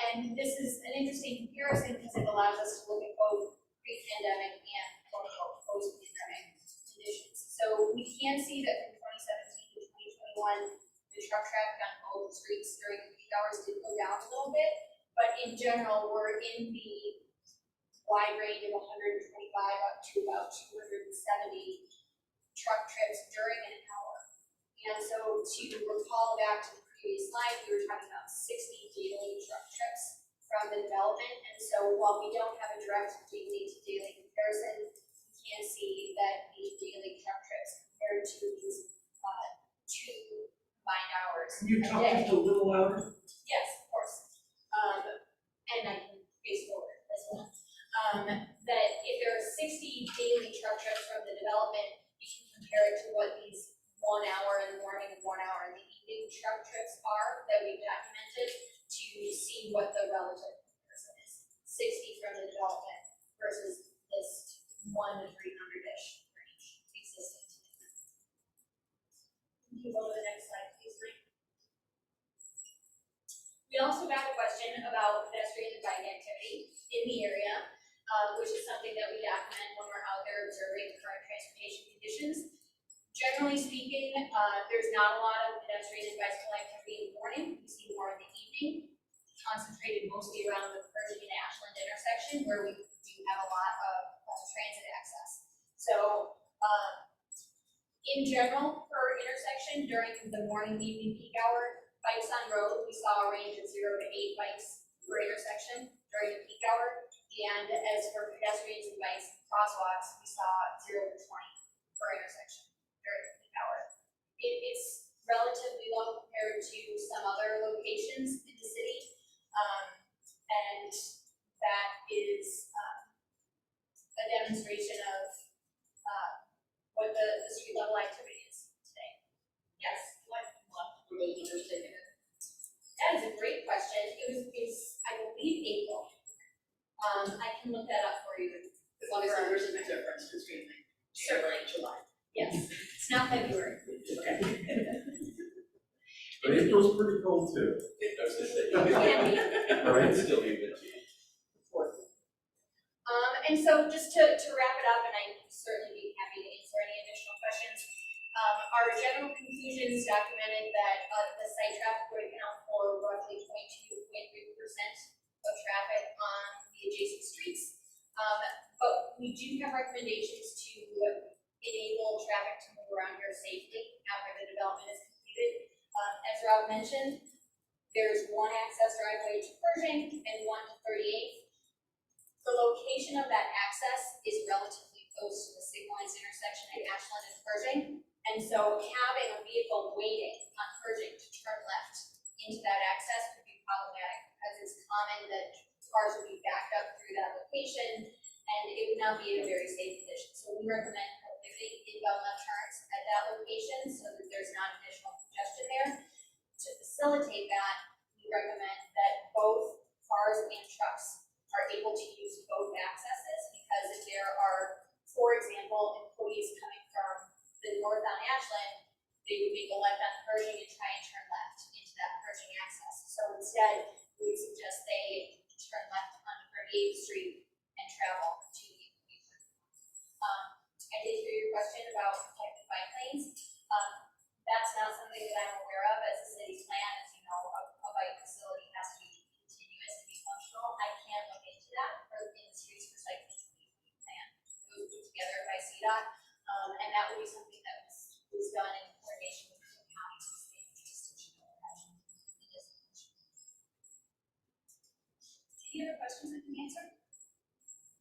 And this is an interesting comparison because it allows us to look at both pre-pandemic and post-pandemic conditions. So we can see that from 2017 to 2021, the truck traffic on both streets during the peak hours did go down a little bit, but in general, we're in the wide range of 125 up to about 270 truck trips during an hour. And so to recall back to the previous slide, we were talking about 60 daily truck trips from the development. And so while we don't have a direct daily to daily comparison, we can see that the daily truck trips compared to these 2 combined hours. Can you talk just a little louder? Yes, of course. And I can face forward as well. That if there are 60 daily truck trips from the development, you can compare it to what these 1 hour in the morning and 1 hour in the evening truck trips are that we've documented to see what the relative comparison is. 60 from the development versus this 1 to 300-ish range existing today. Can you go to the next slide, please, Mike? We also got a question about pedestrian and bike activity in the area, which is something that we document when we're out there observing current transportation conditions. Generally speaking, there's not a lot of pedestrian and bicycle activity in the morning. We see more in the evening, concentrated mostly around the Pershing and Ashland intersection, where we do have a lot of transit access. So, in general, per intersection, during the morning, evening peak hour, bikes on road, we saw a range of 0 to 8 bikes per intersection during the peak hour. And as for pedestrians and bikes and crosswalks, we saw 0 to 20 per intersection during the peak hour. It's relatively low compared to some other locations in the city. And that is a demonstration of what the street level activity is today. Yes, what were they interested in? That is a great question. It's I believe April. I can look that up for you. As long as there's a difference between Certainly. July. Yes, it's not February. Okay. But April's pretty cold too. I was gonna say, Can be. right, still be good. And so just to wrap it up, and I'd certainly be happy to answer any additional questions. Our general conclusions documented that the site traffic would account for roughly 0.2 to 0.3% of traffic on the adjacent streets. But we do have recommendations to enable traffic to move around here safely after the development is completed. As Rob mentioned, there's 1 access driveway to Pershing and 1 to 38th. The location of that access is relatively close to the signalized intersection at Ashland and Pershing. And so having a vehicle waiting on Pershing to turn left into that access could be problematic because it's common that cars would be backed up through that location and it would not be in a very safe condition. So we recommend prohibiting inbound left turns at that location so that there's not additional congestion there. To facilitate that, we recommend that both cars and trucks are able to use both accesses because if there are, for example, employees coming from the north on Ashland, they would make a left on Pershing and try and turn left into that Pershing access. So instead, we would suggest they turn left on 38th Street and travel to the I did hear your question about protected bike lanes. That's not something that I'm aware of as a city plan. As you know, a bike facility has to be CDOT. And that would be something that was done in coordination with the county to stay in jurisdiction of Ashland. Any other questions I can answer?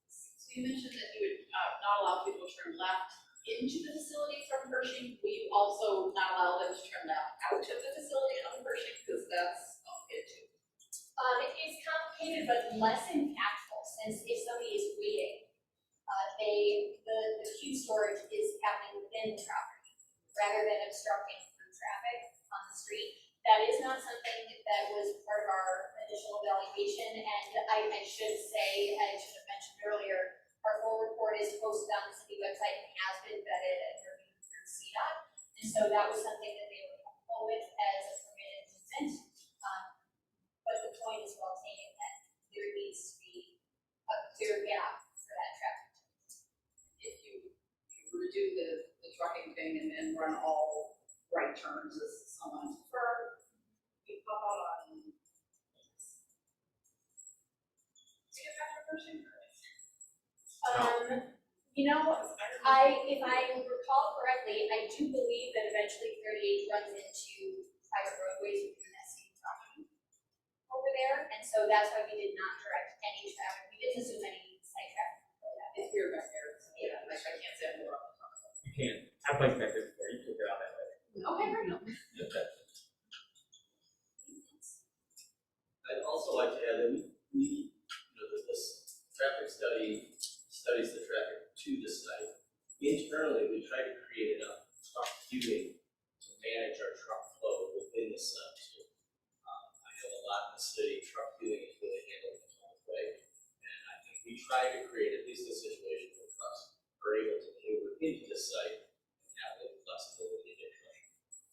So you mentioned that you would not allow people to turn left into the facility from Pershing. Will you also not allow them to turn left out of the facility on Pershing? Because that's complicated too. It is complicated, but less impactful, since if somebody is waiting, the queue storage is happening within the property, rather than obstructing through traffic on the street. That is not something that was part of our initial evaluation, and I should say, I should have mentioned earlier, our full report is posted on the city website and has been vetted and reviewed through CDOT, and so that was something that they were comfortable with as a permitted movement. But the point is well taken that there needs to be a clear gap for that traffic. If you were to do the trucking thing and run all right turns, as someone prefer, you pop out on. See if that's Pershing. You know, if I recall correctly, I do believe that eventually 38 runs into private roadways within that same property over there, and so that's why we did not direct any traffic. We didn't assume any site traffic. If you're back there, yeah, like I can't say more. You can't, have bikes back there before, you took it out that way. Okay, very good. I'd also like to add that we that this traffic study studies the traffic to the site. Internally, we try to create enough truck queuing to manage our truck flow within the site. I know a lot in the city, truck queuing is really handled in its own way. And I think we try to create at least a situation where trucks are able to maneuver into the site and have a little flexibility to get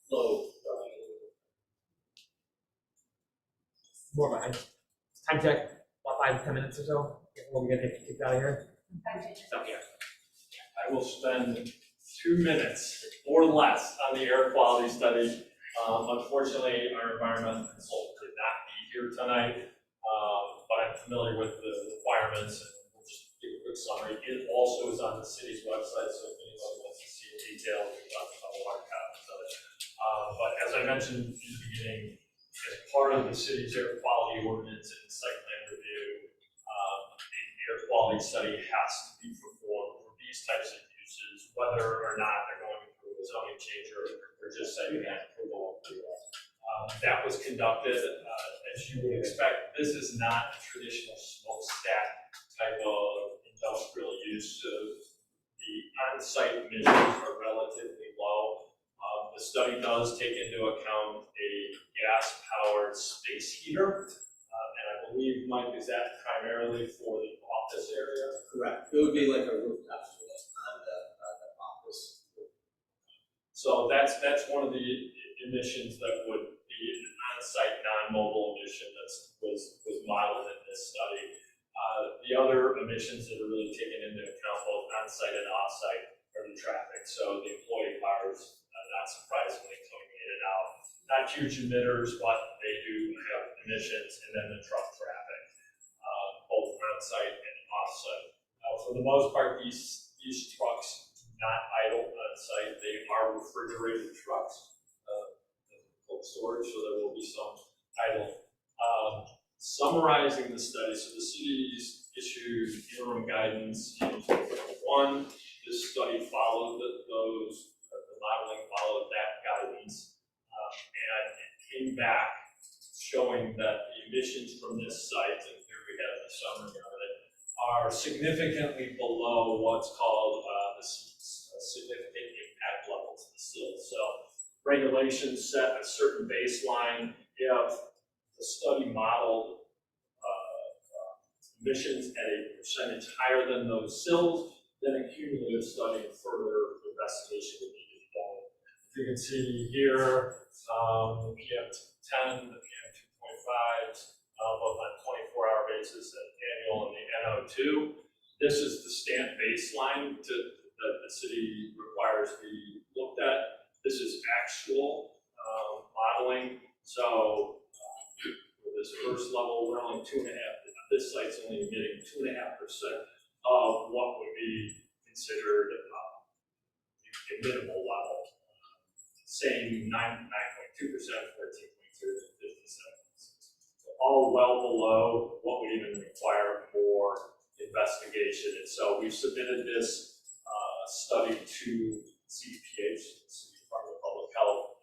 flow going a little bit. More behind. Time check, about 5-10 minutes or so, before we get kicked out of here. So, yeah. I will spend 2 minutes or less on the air quality study. Unfortunately, our environmental consultant could not be here tonight, but I'm familiar with the requirements, and we'll just give a quick summary. It also is on the city's website, so if anybody wants to see in detail, we talked about water copies of it. But as I mentioned in the beginning, as part of the city's air quality ordinance and site plan review, an air quality study has to be performed for these types of uses, whether or not they're going through a zoning change or just citing that approval. That was conducted, as you would expect. This is not a traditional smokestack type of industrial use. So the on-site emissions are relatively low. The study does take into account a gas-powered space heater. And I believe, Mike, is that primarily for the office area? Correct. It would be like a rooftop unit on the office. So that's one of the emissions that would be an on-site non-mobile emission that was modeled in this study. The other emissions that are really taken into account, both on-site and off-site, are the traffic. So the employee cars, not surprisingly, coming in and out. Not huge emitters, but they do have emissions, and then the truck traffic, both on-site and off-site. For the most part, these trucks do not idle on-site. They are refrigerated trucks, cold storage, so there will be some idle. Summarizing the study, so the city's issued interim guidance in 2021. This study followed the modeling followed that guidance, and it came back showing that the emissions from this site, and here we have the summary of it, are significantly below what's called the significant impact level to the sill. So regulations set a certain baseline. If the study modeled emissions at a percentage higher than those sills, then a cumulative study and further investigation would need to be done. If you can see here, the PM10, the PM2.5s, both on 24-hour basis and annual, and the NO2. This is the stamp baseline that the city requires be looked at. This is actual modeling. So for this first level, we're only 2.5%. This site's only emitting 2.5% of what would be considered a minimal level. Same 9.2%, 14.2, and 57. All well below what would even require more investigation. And so we've submitted this study to CDPH, the City Department of Public Health.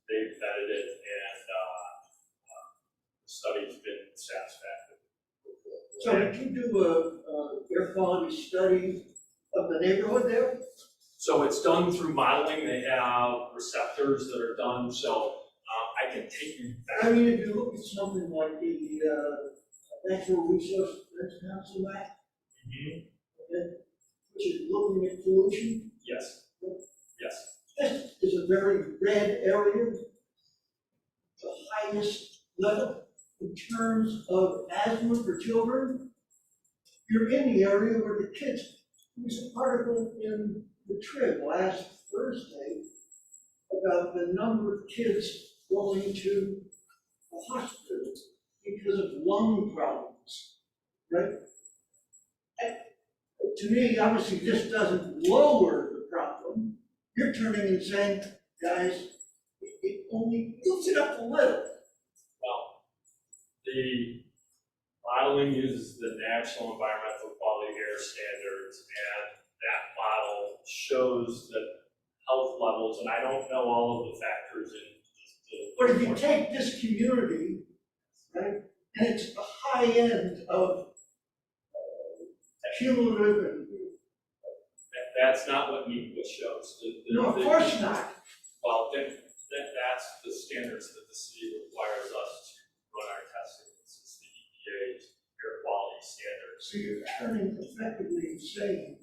They've vetted it, and the study's been satisfactory. So did you do a air quality study of the neighborhood there? So it's done through modeling. They have receptors that are done, so I can take you back. I mean, if you look at something like the Natural Resource Defense Council map, Mhm. okay, which is looking at pollution, Yes, yes. this is a very red area, the highest level in terms of asthma for children. You're in the area where the kids, there was an article in the Trib last Thursday about the number of kids going to the hospital because of lung problems, right? And to me, obviously, this doesn't lower the problem. You're turning and saying, guys, it only moves it up a little. Well, the modeling uses the National Environmental Quality Air Standards, and that model shows that health levels, and I don't know all of the factors in the. But if you take this community, right, and it's the high end of cumulative and, That's not what NEPA shows. no, of course not. Well, that's the standards that the city requires us to run our testing. This is the EPA's air quality standards. So you're turning effectively and saying,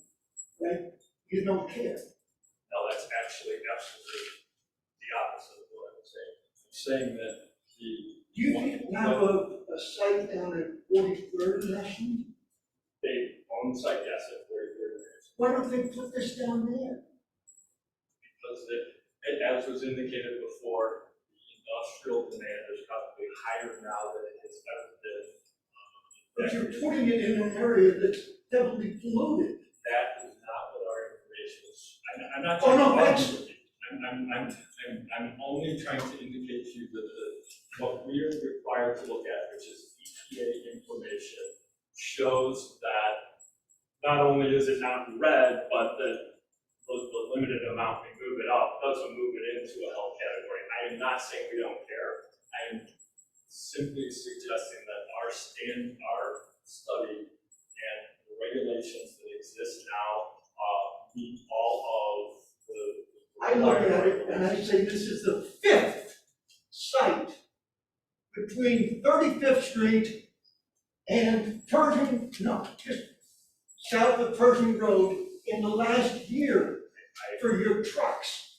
right, you don't care. No, that's actually absolutely the opposite of what I'm saying. I'm saying that Do you have a site down at 43rd National? they own the site, yes, at 43rd. Why don't they put this down there? Because as was indicated before, the industrial demand is probably higher now than it has ever been. But you're putting it in an area that's heavily polluted. That is not what our information is. I'm not Oh, trying no, to that's- argue with you. I'm only trying to indicate to you that what we are required to look at, which is EPA information, shows that not only is it not red, but that the limited amount we move it up doesn't move it into a health category. I am not saying we don't care. I am simply suggesting that our study and the regulations that exist now meet all of the. I look at it and I say this is the 5th site between 35th Street and Pershing, no, just south of Pershing Road in the last year for your trucks.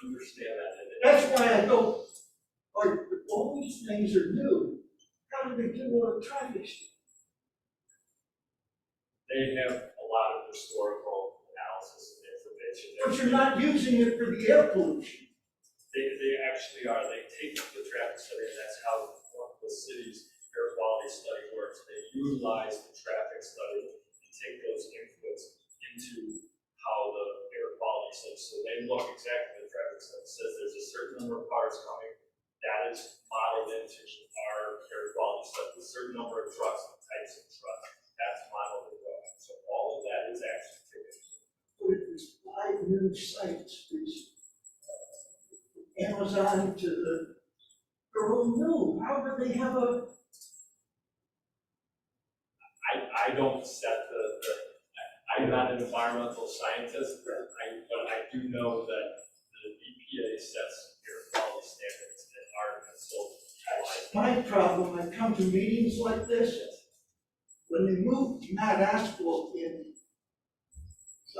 I understand that. That's why I go, if all these things are new, how do they do a traffic study? They have a lot of historical analysis and information. But you're not using it for the air pollution. They actually are. They take the traffic study, and that's how the city's air quality study works. They utilize the traffic study and take those inputs into how the air quality study. So they look exactly, the traffic study says there's a certain number of cars coming. That is modeled into our air quality study. A certain number of trucks and types of trucks. That's modeled as well. So all of that is actually taken. But if there's 5 new sites, there's Amazon to they're all new. How do they have a, I don't set I'm not an environmental scientist, but I do know that the EPA sets air quality standards and our consultants. my problem, I come to meetings like this, when they moved Matt Asphalt in,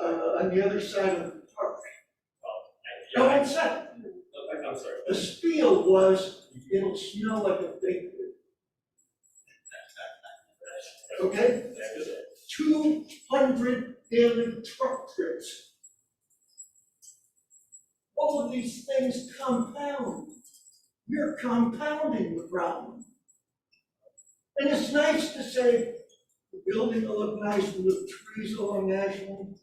on the other side of the park. No, Yeah, one said, I'm sorry. the spiel was, it'll smell like a bakery. Okay? 200 daily truck trips. All of these things compound. You're compounding the problem. And it's nice to say, the building will look nice with the trees along National.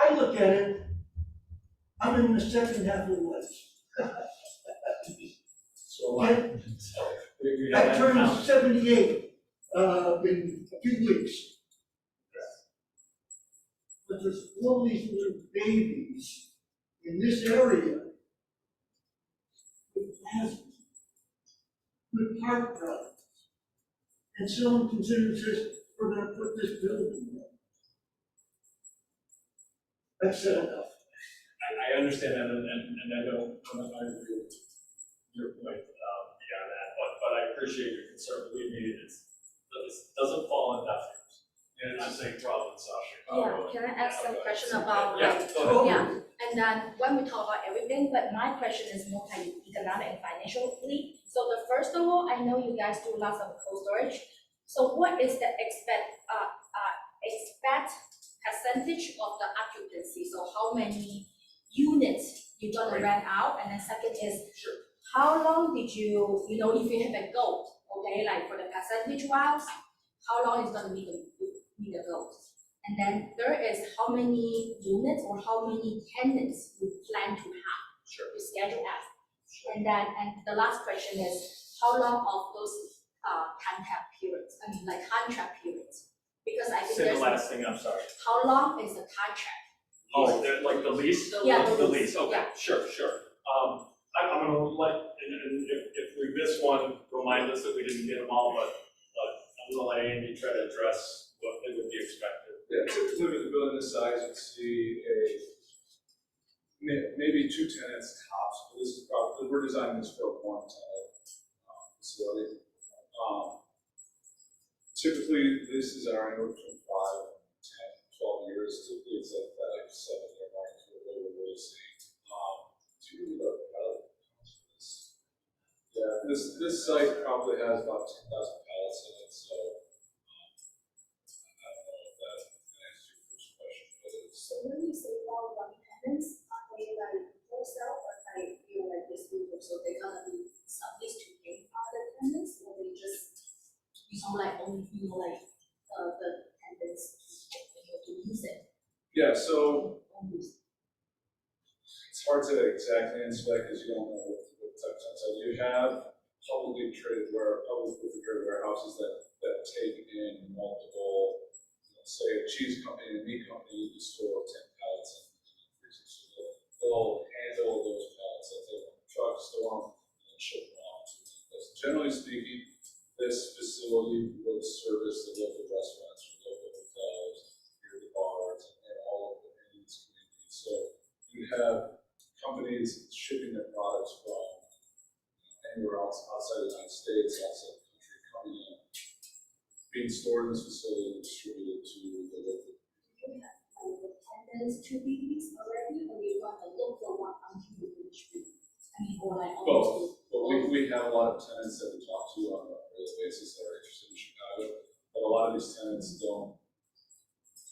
I look at it, I'm in the second half of life. So, Okay? we I got turned that. 78 in a few weeks. But there's all these little babies in this area with asthma, with heart problems. And someone considers this, we're gonna put this building there. I've said enough. I understand that, and I don't, I agree with your point, beyond that, but I appreciate your concern, believe me, it doesn't fall in deaf ears. And it's the same problem in South Chicago. Yeah, can I ask some question about Yeah, like, go ahead. yeah, and then when we talk about everything, but my question is more kind of economic and financially. So the first of all, I know you guys do lots of cold storage. So what is the expect percentage of the occupancy? So how many units you're gonna rent out? And then second is, Sure. how long did you, if you have a goal, okay, like for the percentage wise, how long is gonna be the goal? And then third is how many units or how many tenants you plan to have? Sure. You schedule out. And then, and the last question is, how long of those contract periods, like contract periods? Because I think Say the there's, last thing, I'm sorry. how long is the contract? Oh, like the lease? Yeah, The lease, okay, yeah. sure. I'm gonna and if we miss one, remind us that we didn't get them all, but I'm gonna let Andy try to address what they would be expected. Yeah, typically with a building this size, you'd see maybe two tenants tops, but this is probably, we're designing this for a one tenant facility. Typically, leases are anywhere between 5, 10, 12 years. Typically, it's like that 7-year mark is what we're really seeing. Do you really love pallet counts for this? Yeah, this site probably has about 10,000 pallets in it, so I don't know if that answers your first question, but it's. So when you say about one tenants, are they like wholesale or like, like distributor, so they're gonna be subleased to pay other tenants, or they just, like only, the tenants to use it? Yeah, so it's hard to exactly answer that because you don't know what type of tenants. You have publicly refrigerated warehouses that take in multiple, say a cheese company, a meat company, you store 10 pallets in the freezer. So they'll handle those pallets, they'll take them to trucks, store them, and then ship them off to them. Generally speaking, this facility would service the local restaurants, the local hotels, the bars, and all of the these communities. So you have companies shipping their products from anywhere else outside the United States, outside the country, coming in, being stored in this facility and distributed to the local. You have the tenants to be leased already, or you got the local one until you distribute? Or like Both, but we have a lot of tenants that we talk to on a regular basis that are interested in Chicago, but a lot of these tenants don't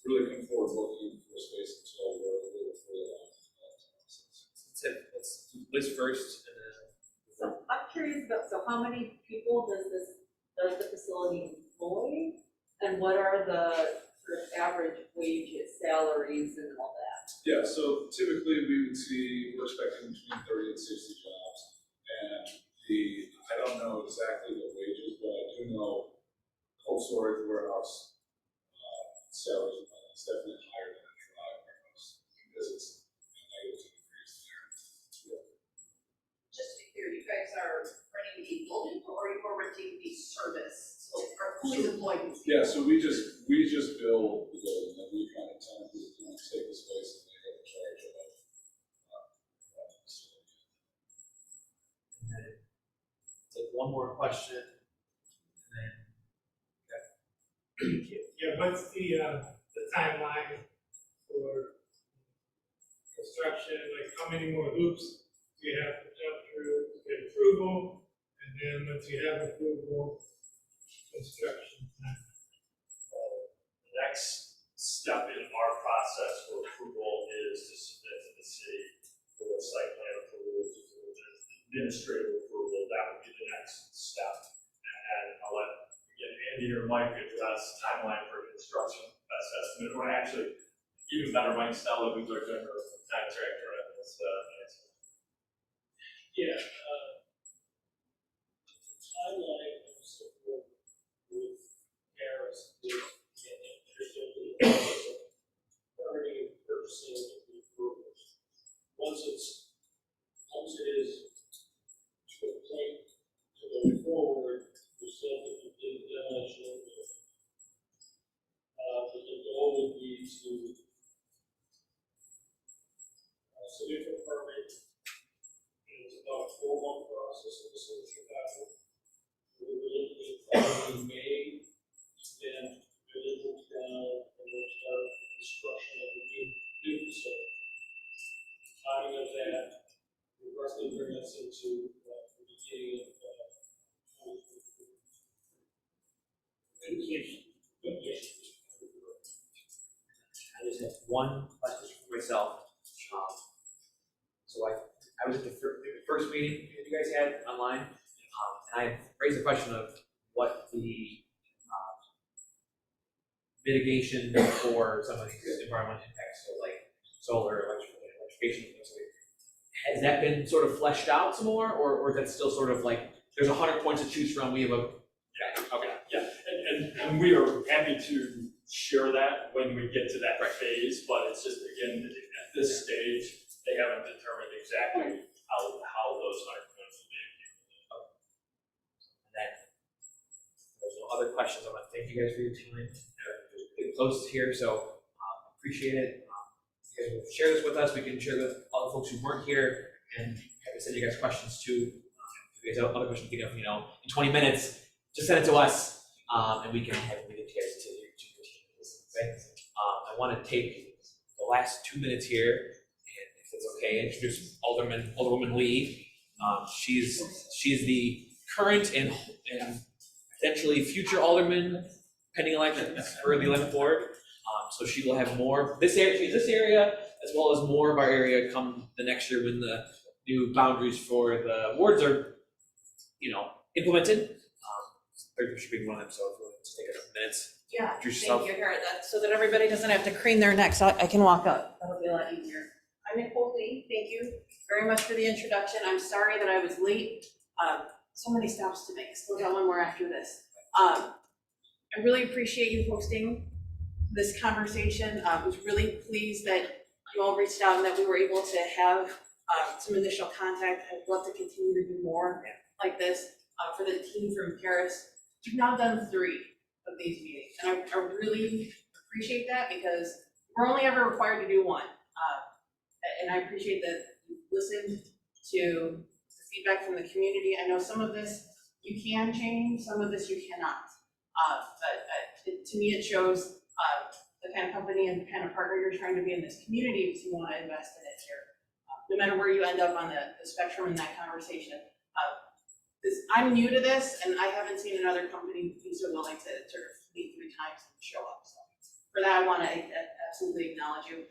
really come forward looking for space until we're a little further along in the process. Let's do Liz first, and then. So I'm curious about, so how many people does the facility employ? And what are the sort of average wages, salaries and all that? Yeah, so typically we're expecting between 30 and 60 jobs. And I don't know exactly the wages, but I do know cold storage warehouse salaries is definitely higher than a dry warehouse because it's negative degrees there. Yeah. Just to be clear, you guys are renting the building or you're renting the service? So, or who is employing these people? Yeah, so we just build the building, and we kind of tenant who's going to take the space and they get in charge of it. Take one more question, and then. Yeah, what's the timeline for construction, like how many more hoops do you have to jump through to get approval? And then once you have approval, construction time? The next step in our process for approval is to submit to the city for the site plan approval, which is administrative approval. That would be the next step. And I'll let, again, Andy or Mike address timeline for construction, best estimate, or actually, even better Mike Stella, who's our general contractor on this, Yeah, timeline of support with Harris is already purchasing the approvals. Once it is to a point to go forward, we still have to complete the demolition of the but the goal would be to submit a permit. It's about a 4-month process of the city of Chicago. We're looking at probably May, then building will down, and we'll start construction of the new facility. Timing of that will roughly bring us into the beginning of I just have one question for myself. So I was at the first meeting that you guys had online, and I raised the question of what the mitigation for some of these environmental impacts, so like solar, electrification, things like that. Has that been sort of fleshed out some more, or is that still sort of like, there's 100 points to choose from, we have a, okay. yeah, and we are happy to share that when we get to that phase, but it's just, again, at this stage, they haven't determined exactly how those 100 points will be. And then, there's no other questions. I want to thank you guys for your time. It closes here, so appreciate it. You guys will share this with us. We can share with all the folks who weren't here, and have to send you guys questions too. If you guys have other questions, think of, in 20 minutes, just send it to us, and we can have it with you guys to your team. Okay? I want to take the last 2 minutes here, and if it's okay, introduce Alderwoman Lee. She's the current and potentially future alderman, pending election for the 11th ward. So she will have more this area as well as more of our area come the next year when the new boundaries for the wards are, implemented. There should be one of them, so if you want to take a couple minutes. Yeah, Introduce yourself. thank you, Garrett, so that everybody doesn't have to crane their necks, I can walk up, that'll be a lot easier. I'm Nicole Lee, thank you very much for the introduction. I'm sorry that I was late, so many stops to make, still got one more after this. I really appreciate you hosting this conversation. I was really pleased that you all reached out and that we were able to have some initial contact. I'd love to continue to do more like this. For the team from Paris, we've now done 3 of these meetings, and I really appreciate that because we're only ever required to do 1. And I appreciate that you listened to the feedback from the community. I know some of this you can change, some of this you cannot. But to me, it shows the kind of company and the kind of partner you're trying to be in this community if you want to invest in it here. No matter where you end up on the spectrum in that conversation. I'm new to this, and I haven't seen another company be so willing to sort of meet 3 times and show up. So for that, I want to absolutely acknowledge you.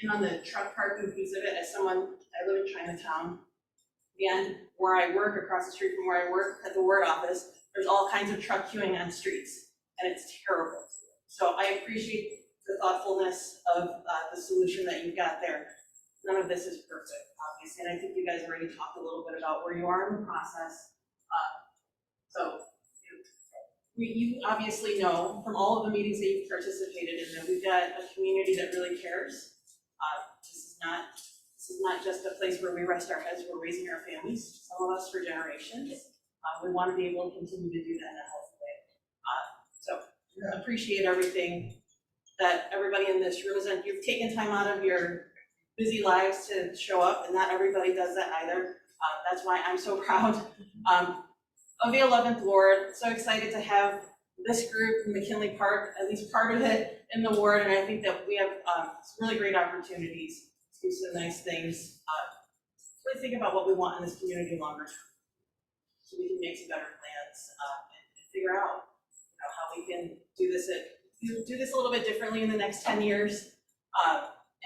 And on the truck parking piece of it, as someone, I live in Chinatown. Again, where I work, across the street from where I work at the ward office, there's all kinds of truck queuing on streets, and it's terrible. So I appreciate the thoughtfulness of the solution that you've got there. None of this is perfect, obviously, and I think you guys already talked a little bit about where you are in the process. You obviously know from all of the meetings that you've participated in that we've got a community that really cares. This is not just a place where we rest our heads, we're raising our families, some of us for generations. We want to be able to continue to do that in a healthy way. So appreciate everything that everybody in this room is in. You've taken time out of your busy lives to show up, and not everybody does that either. That's why I'm so proud of the 11th Ward. So excited to have this group in McKinley Park, at least part of it in the ward, and I think that we have some really great opportunities to do some nice things. Really think about what we want in this community longer term, so we can make some better plans and figure out how we can do this a little bit differently in the next 10 years.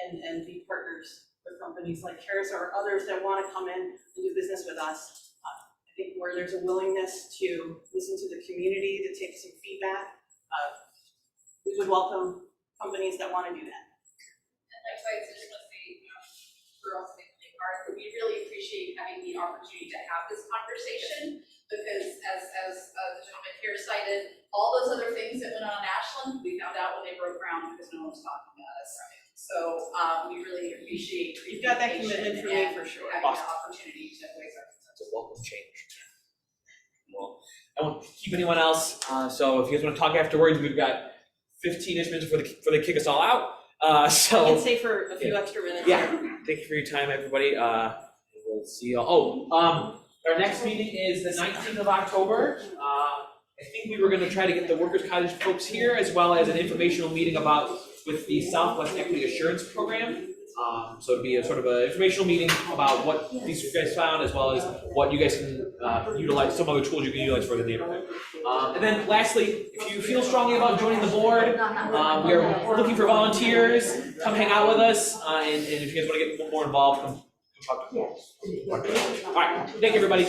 And be partners with companies like Harris or others that want to come in and do business with us. I think where there's a willingness to listen to the community, to take some feedback, we would welcome companies that want to do that. That's why I just want to say, for us at McKinley, we really appreciate having the opportunity to have this conversation, because as the gentleman here cited, all those other things that went on in Ashland, we found out when they broke ground because no one was talking about us. So, we really appreciate. You've got that commitment for me and for sure. having the opportunity to voice our concerns. It's a welcome change. Well, I won't keep anyone else, so if you guys want to talk afterwards, we've got 15-ish minutes before they kick us all out. I So can stay for a few extra minutes. yeah, thank you for your time, everybody. We'll see you all. Our next meeting is the 19th of October. I think we were going to try to get the Workers Cottage folks here, as well as an informational meeting with the Southwest Equity Assurance Program. So it'd be a sort of an informational meeting about what these guys found, as well as what you guys can utilize, some other tools you can utilize for the neighborhood. And then lastly, if you feel strongly about joining the board, we are looking for volunteers. Come hang out with us, and if you guys want to get more involved, come talk to us. All right, thank you, everybody.